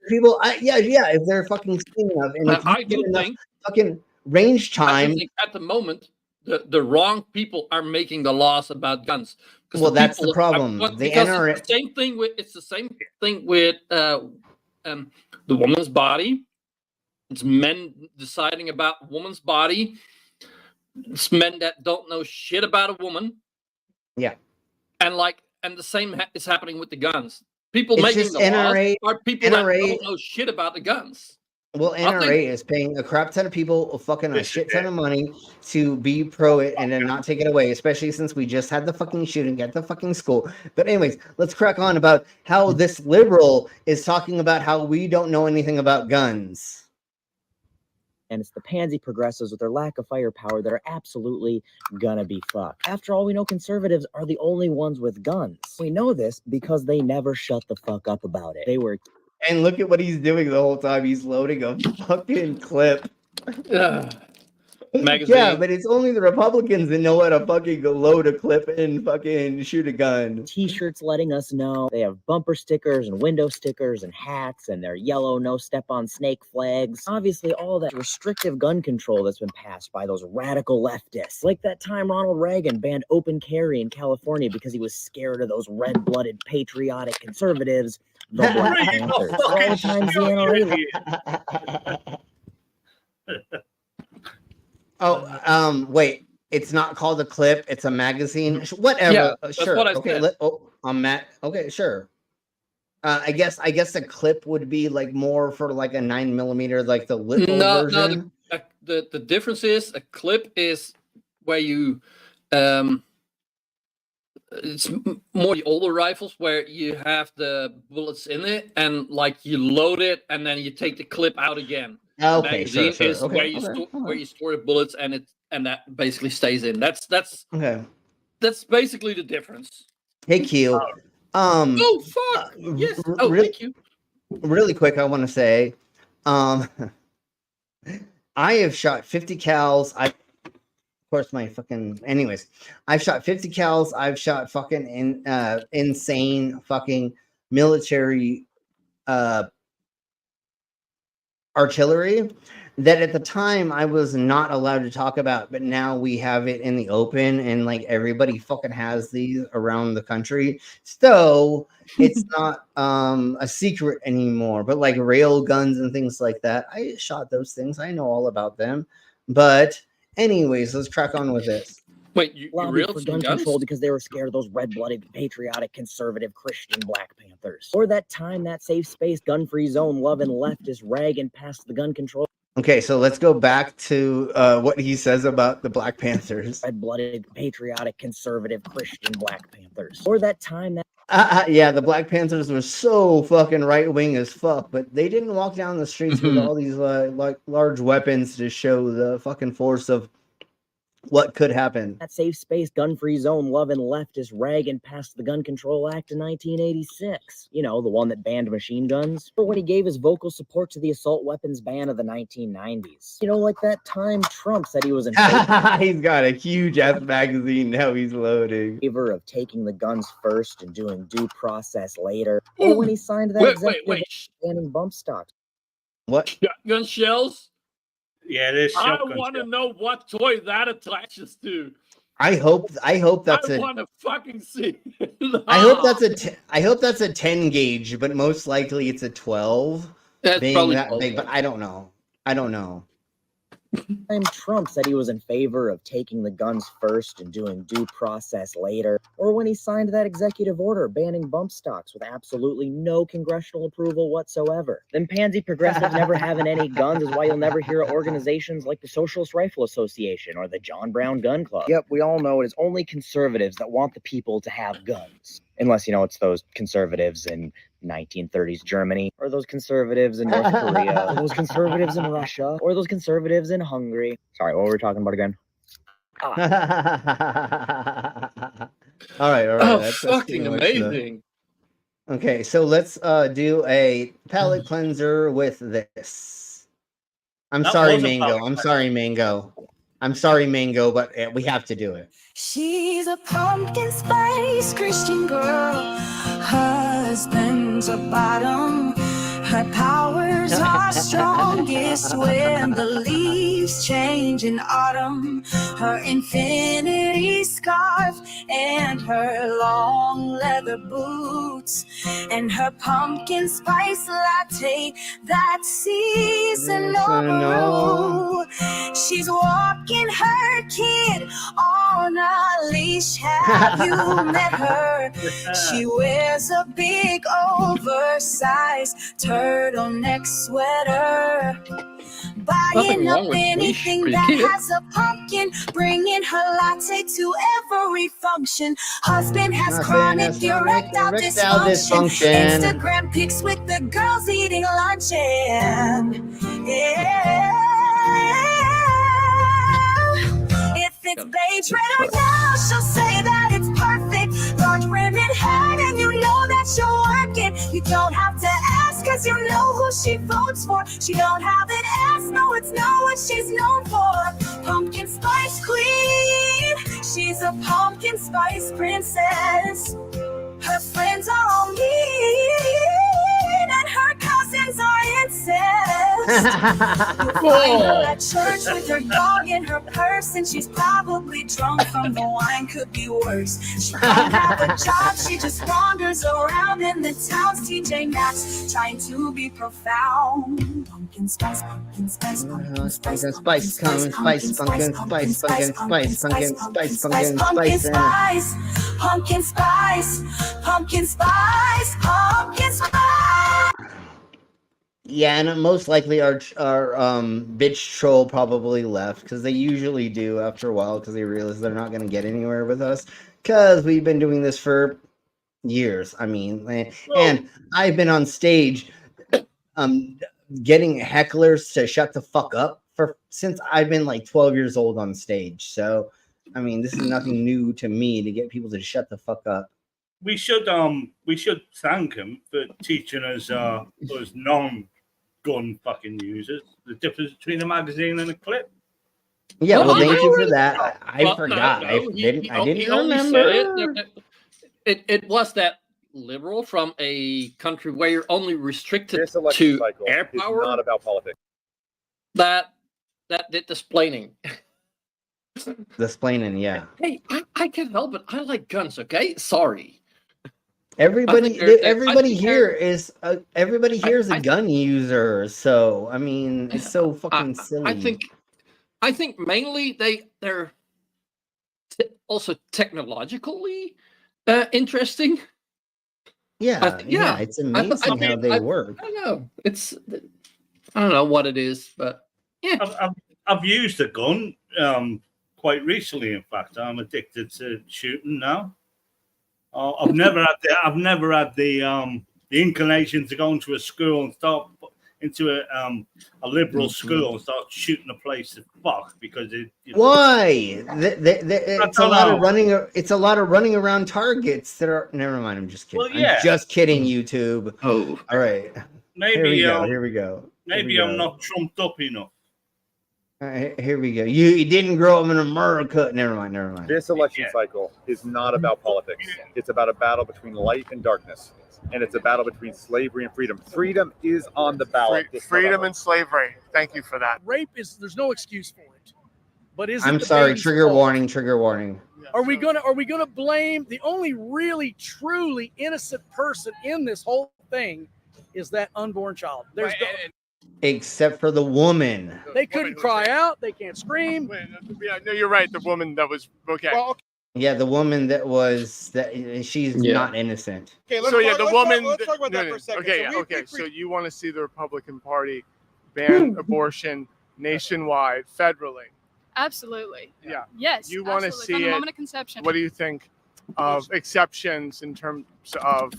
People, if they're fucking skinny enough and if you get enough fucking range time. I think at the moment the wrong people are making the laws about guns. Well, that's the problem. It's the same thing with the woman's body. It's men deciding about woman's body. It's men that don't know shit about a woman. Yeah. And the same is happening with the guns. People making the laws are people that don't know shit about the guns. Well, NRA is paying a crap ton of people a shit ton of money to be pro it and then not take it away, especially since we just had the fucking shooting at the fucking school. But anyways, let's crack on about how this liberal is talking about how we don't know anything about guns. And it's the pansy progressives with their lack of firepower that are absolutely gonna be fucked. After all, we know conservatives are the only ones with guns. We know this because they never shut the fuck up about it. They were. And look at what he's doing the whole time. He's loading a fucking clip. magazine. Yeah, but it's only the Republicans that know how to fucking load a clip and fucking shoot a gun. T-shirts letting us know. They have bumper stickers and window stickers and hats and their yellow no step on snake flags. Obviously, all that restrictive gun control that's been passed by those radical leftists. Like that time Ronald Reagan banned open carry in California because he was scared of those red-blooded patriotic conservatives, the Black Panthers. All the times the NRA. Wait. It's not called a clip. It's a magazine. Whatever. Yeah, that's sure. what I Okay. said. I'm Matt. Okay. Sure. I guess a clip would be like more for like a 9mm, like the little version. No. The difference is a clip is where you it's more the older rifles where you have the bullets in it and like you load it and then you take the clip out again. Okay, Magazine sure. is where you store the bullets and that basically stays in. That's okay. That's basically the difference. Hey Q. Oh fuck! Yes. Oh, thank you. Really quick, I want to say, I have shot 50 cals. I've shot 50 cals. I've shot fucking insane fucking military artillery that at the time I was not allowed to talk about, but now we have it in the open and like everybody fucking has these around the country. So it's not a secret anymore, but like rail guns and things like that, I shot those things. I know all about them. But anyways, let's crack on with this. Wait, you lobbied for gun control because they were scared of those red-blooded, patriotic, conservative, Christian Black Panthers. Or that time that safe space, gun-free zone, loving leftist Reagan passed the gun control. Okay, so let's go back to what he says about the Black Panthers. Red-blooded, patriotic, conservative, Christian Black Panthers. Or that time that... Yeah, the Black Panthers were so fucking right-wing as fuck, but they didn't walk down the streets with all these like large weapons to show the fucking force of what could happen. That safe space, gun-free zone, loving leftist Reagan passed the Gun Control Act in 1986. You know, the one that banned machine guns. Or when he gave his vocal support to the assault weapons ban of the 1990s. You know, like that time Trump said he was in favor. He's got a huge ass magazine now he's loading. Favor of taking the guns first and doing due process later. Or when he signed that executive banning bump stocks. What? Shotgun shells? Yeah, there's I shotgun want to shells. know what toy that attaches to. I hope that's I want to fucking see. I hope that's a 10 gauge, but most likely it's a 12. That's being probably that 12, big, but I don't know. Trump said he was in favor of taking the guns first and doing due process later, or when he signed that executive order banning bump stocks with absolutely no congressional approval whatsoever. Them pansy progressives never having any guns is why you'll never hear of organizations like the Socialist Rifle Association or the John Brown Gun Club. Yep, we all know it is only conservatives that want the people to have guns. Unless, you know, it's those conservatives in 1930s Germany, or those conservatives in North Korea, or those conservatives in Russia, or those conservatives in Hungary. Sorry, what were we talking about again? All right. Oh, that's fucking amazing. Okay, so let's do a palate cleanser with this. I'm sorry, Mango. I'm sorry, Mango, but we have to do it. She's a pumpkin spice Christian girl. Husband's a bottom. Her powers are strongest when the leaves change in autumn. Her infinity scarf and her long leather boots and her pumpkin spice latte that's seasonal. She's walking her kid on a leash. Have you met her? She wears a big oversized turtleneck sweater. Buying up anything that has a pumpkin, bringing her latte to every function. Husband has chronic erectile dysfunction. Instagram pics with the girls eating lunch and if it's beige, red, or yellow, she'll say that it's perfect. Large rim and hat, and you know that you're working. You don't have to ask, cause you know who she votes for. She don't have an ass, no, it's not what she's known for. Pumpkin spice queen, she's a pumpkin spice princess. Her friends are all mean, and her cousins are incest. You'll find her at church with her dog in her purse, and she's probably drunk from the wine, could be worse. She don't have a job, she just wanders around in the town's TJ Maxx, trying to be profound. Pumpkin spice, pumpkin spice, pumpkin spice, pumpkin spice, pumpkin spice, pumpkin spice, pumpkin spice, pumpkin spice, pumpkin spice, pumpkin spice, pumpkin spice, pumpkin spice. Yeah, and most likely our bitch troll probably left, because they usually do after a while, because they realize they're not going to get anywhere with us, because we've been doing this for years. I mean, and I've been on stage getting hecklers to shut the fuck up since I've been like 12 years old on stage. So I mean, this is nothing new to me to get people to shut the fuck up. We should thank him for teaching us non-gun fucking users the difference between a magazine and a clip. Yeah, well, thank you for that. I forgot. I didn't remember. It was that liberal from a country where you're only restricted to air power. It's not about politics. That did the splaining. The splaining, yeah. Hey, I can't help it. I like guns. Okay, sorry. Everybody here is a gun user. So I mean, it's so fucking silly. I think mainly they're also technologically interesting. Yeah, it's amazing how they work. I don't know. I don't know what it is, but yeah. I've used a gun quite recently. In fact, I'm addicted to shooting now. I've never had the inclination to go into a school and start into a liberal school and start shooting a place to fuck because why? It's a lot of running. It's a lot of running around targets that are. Never mind. I'm just kidding. Well, yeah. I'm just kidding. YouTube. Oh, all right. Maybe here we go. Maybe I'm not trumped up enough. Here we go. You didn't grow up in America. Never mind. This election cycle is not about politics. It's about a battle between light and darkness. And it's a battle between slavery and freedom. Freedom is on the ballot. Freedom and slavery. Thank you for that. Rape there's no excuse for it. But I'm sorry. Trigger warning. Trigger warning. Are we gonna blame the only really truly innocent person in this whole thing is that unborn child? Except for the woman. They couldn't cry out. They can't scream. Yeah, no, you're right. The woman that was okay. Well, yeah, the woman she's not innocent. Okay, let's talk about that for a second. Okay, so you want to see the Republican Party ban abortion nationwide, federally? Absolutely. Yeah. Yes. You want to see from the it. Moment of conception. What do you think of exceptions in terms of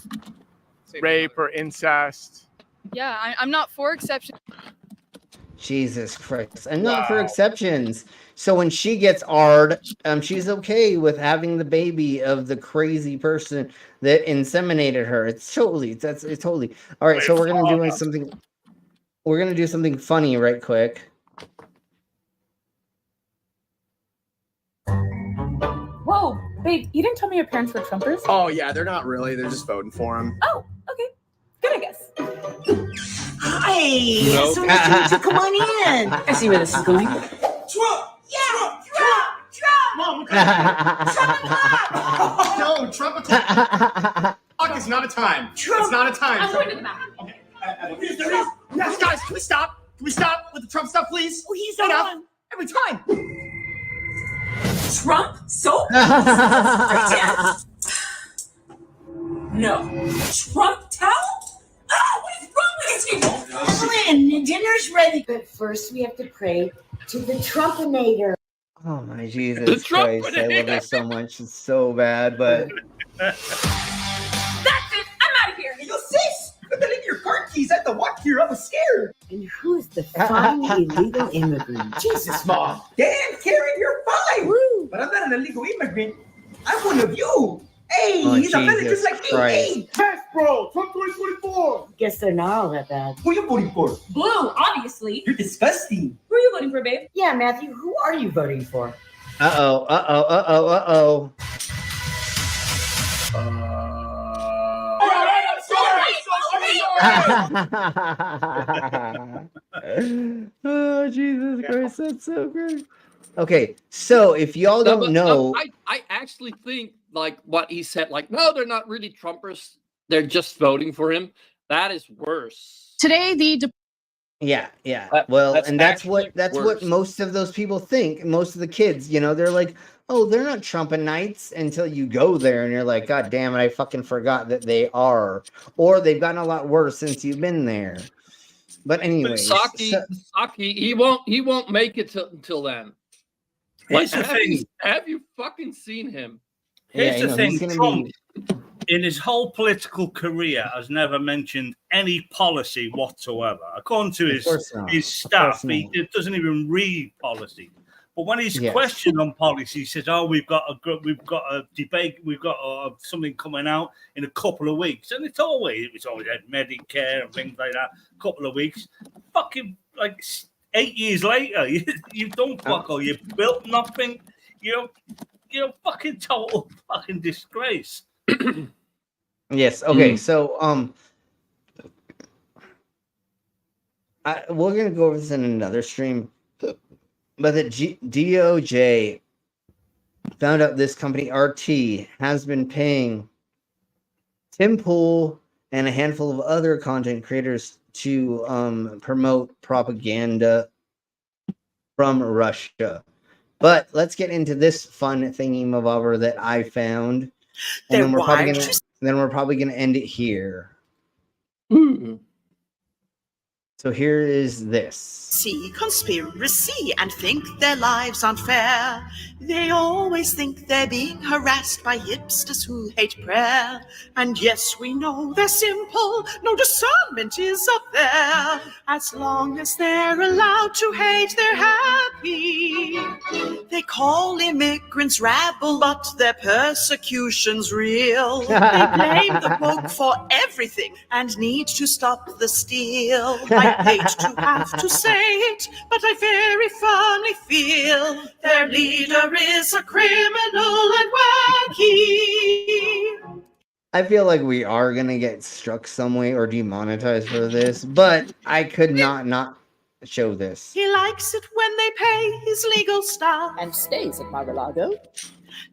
rape or incest? Yeah, I'm not for exceptions. Jesus Christ. And not for exceptions. So when she gets AR'd, she's okay with having the baby of the crazy person that inseminated her. It's totally. All right, so we're gonna do something funny right quick. Whoa, babe, you didn't tell me your parents were Trumpers? Oh yeah, they're not really. They're just voting for him. Oh, okay. Good, I guess. Hi, so nice to come on in. I see where this is going. Trump! Yeah! Trump! Mom, no, Trump o'clock. It's not a time. Trump. It's not a time. I'm going to the bathroom. Okay. Yes, guys, can we stop? Can we stop with the Trump stuff, please? Oh, he's enough. on. Every time. Trump soap? No. Trump towel? Oh, what is wrong with you? Evelyn, dinner's ready. But first we have to pray to the Trumpinator. Oh my Jesus Christ. I love her so much. It's so bad, but That's it. I'm out of here. You sis! Put that in your car keys at the walk here. I was scared. And who's the fine illegal immigrant? Jesus, Mom. Dan, Karen, you're fine. Woo. But I'm not an illegal immigrant. I'm one of you. Hey, Oh, he's offended Jesus just like Christ. me. Hey, bro, Trump 2024. Guess they're not all that bad. Who are you voting for? Blue, obviously. You're disgusting. Who are you voting for, babe? Yeah, Matthew, who are you voting for? Uh-oh, uh-oh, uh-oh, uh-oh. Oh, Jesus Christ, that's so great. Okay, so if y'all No, don't but, know, I actually think like what he said, like, no, they're not really Trumpers. They're just voting for him. That is worse. Today, the yeah, yeah. That- Well, that's and that's actually what worse. most of those people think. Most of the kids, you know, they're like, oh, they're not Trumpenites until you go there and you're like, God damn it, I fucking forgot that they are. Or they've gotten a lot worse since you've been there. But anyways, Saki, he won't make it until then. Here's the thing. Have you fucking seen him? Here's Yeah, the I know, thing. he's gonna Trump, in his whole political career, has never mentioned any policy whatsoever. According to Of course not. his Of staff, course he not. doesn't even read policy. But when he's Yes. questioned on policy, he says, "Oh, we've got a debate, we've got something coming out in a couple of weeks," and it's always had Medicare and things like that. A couple of weeks, fucking like 8 years later, you've done fuck all. You've built nothing. You're fucking total fucking disgrace. Yes. Okay. So, we're gonna go over this in another stream, but the DOJ found out this company RT has been paying Tim Pool and a handful of other content creators to promote propaganda from Russia. But let's get into this fun thingy-mabobber that I found, and then we're probably gonna end it here. So here is this. See conspiracy and think their lives aren't fair. They always think they're being harassed by hipsters who hate prayer. And yes, we know they're simple, no discernment is up there. As long as they're allowed to hate, they're happy. They call immigrants rabble, but their persecution's real. They blame the woke for everything and need to stop the steal. I hate to have to say it, but I very firmly feel their leader is a criminal and wacky. I feel like we are gonna get struck some way or demonetized for this, but I could not show this. He likes it when they pay his legal staff and stays at Mar-a-Lago.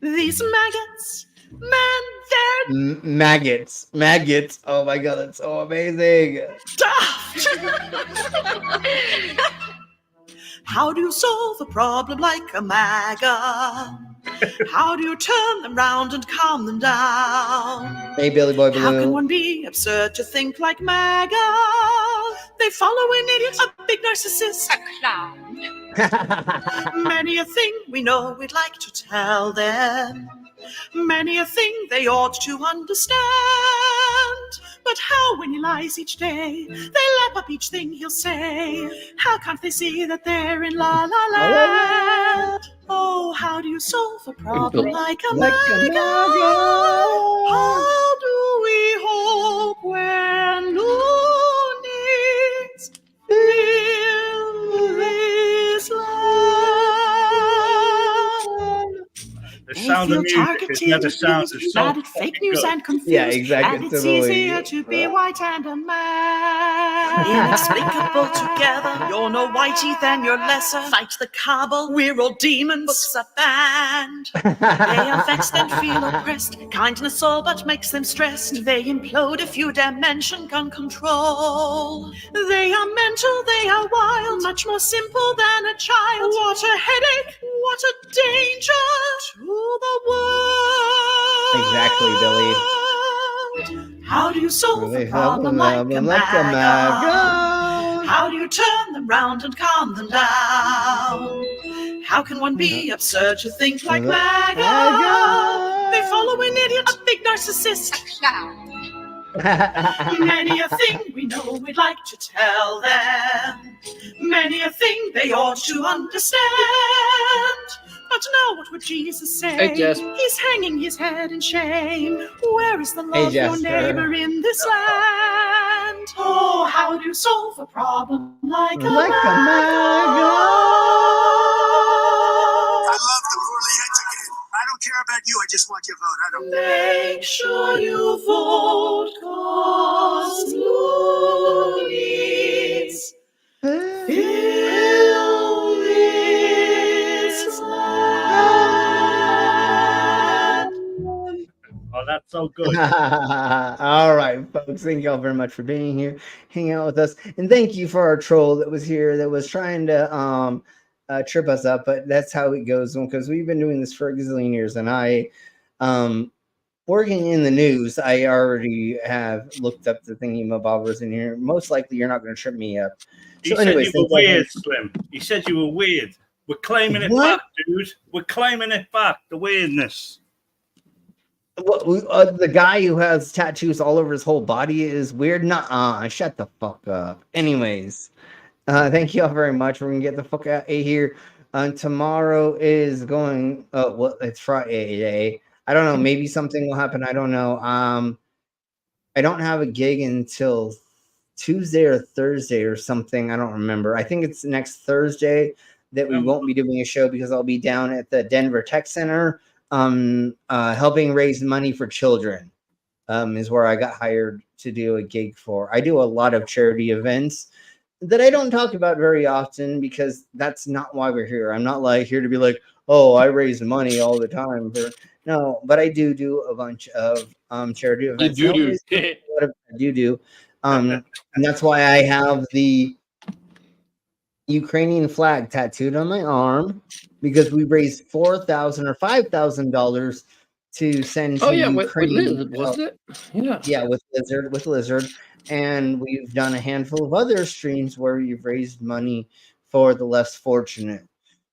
These maggots, man, they're Maggots. Oh my god, that's so amazing. daft. How do you solve a problem like a MAGA? How do you turn them round and calm them down? Hey, Billy Boy Blue. How can one be absurd to think like MAGA? They follow an idiot, a big narcissist, a clown. Many a thing we know we'd like to tell them. Many a thing they ought to understand. But how when he lies each day, they lap up each thing he'll say. How can't they see that they're in la la land? Oh, how do you solve a problem like a MAGA? How do we hope when loonies fill this land? The sound of music is never sounded so added fake news good. and confused. Yeah, exactly. And it's easier to be white and a man. Inexplicable together. You're no whitey, then you're lesser. Fight the cabal, we're all demons. Books are banned. They are vexed and feel oppressed. Kindness all but makes them stressed. They implode if you dare mention gun control. They are mental, they are wild. Much more simple than a child. What a headache, what a danger to the world. Exactly, Billy. How do you solve a problem like a MAGA? How do you turn them round and calm them down? How can one be absurd to think like MAGA? They follow an idiot, a big narcissist, a clown. Many a thing we know we'd like to tell them. Many a thing they ought to understand. But no what would Jesus say? Hey, Jess. He's hanging his head in shame. Where is the Hey, love for Jasper. neighbor in this land? Oh, how do you solve a problem like a MAGA? I love the poorly educated. I don't care about you. I just want your vote. I don't. Make sure you vote, 'cause loonies fill this land. Oh, that's so good. All right, folks. Thank y'all very much for being here, hanging out with us, and thank you for our troll that was here that was trying to trip us up. But that's how it goes because we've been doing this for a gazillion years, and I, working in the news, I already have looked up the thingy-mabobbers in here. Most likely, you're not going to trip me up. He said you were weird, Slim. He said you were weird. We're claiming it back, dude. We're claiming it back. The weirdness. The guy who has tattoos all over his whole body is weird. Nuh-uh. Shut the fuck up. Anyways, thank you all very much. We're gonna get the fuck out of here. Tomorrow is going. Well, it's Friday today. I don't know. Maybe something will happen. I don't know. I don't have a gig until Tuesday or Thursday or something. I don't remember. I think it's next Thursday that we won't be doing a show because I'll be down at the Denver Tech Center. Helping raise money for children is where I got hired to do a gig for. I do a lot of charity events that I don't talk about very often because that's not why we're here. I'm not like here to be like, oh, I raise money all the time. No, but I do a bunch of charity events. You do. And that's why I have the Ukrainian flag tattooed on my arm because we raised $4,000 or $5,000 to send to Ukraine. With Lizard, wasn't it? Yeah, with Lizard, and we've done a handful of other streams where we've raised money for the less fortunate.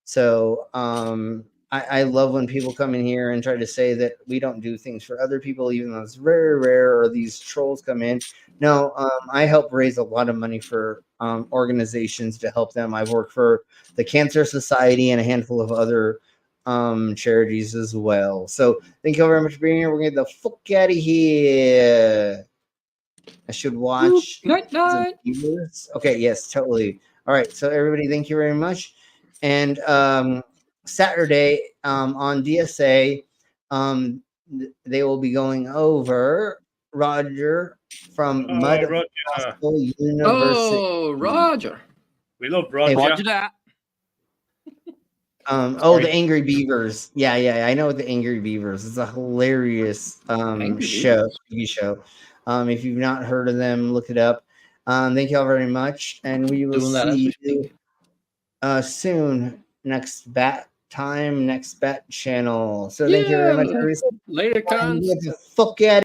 So I love when people come in here and try to say that we don't do things for other people, even though it's very rare. Or these trolls come in. No, I help raise a lot of money for organizations to help them. I've worked for the Cancer Society and a handful of other charities as well. So thank you all very much for being here. We're gonna get the fuck out of here. I should watch. Night. Okay, yes, totally. All right, so everybody, thank you very much. And Saturday on DSA, they will be going over Roger from Mud Gospel University. Oh, Roger. We love Roger. Roger that. The Angry Beavers. Yeah, I know the Angry Beavers. It's a hilarious show. If you've not heard of them, look it up. Thank you all very much, and we will see you soon. Next bat channel. So thank you very much. Later, cons. Get the fuck out.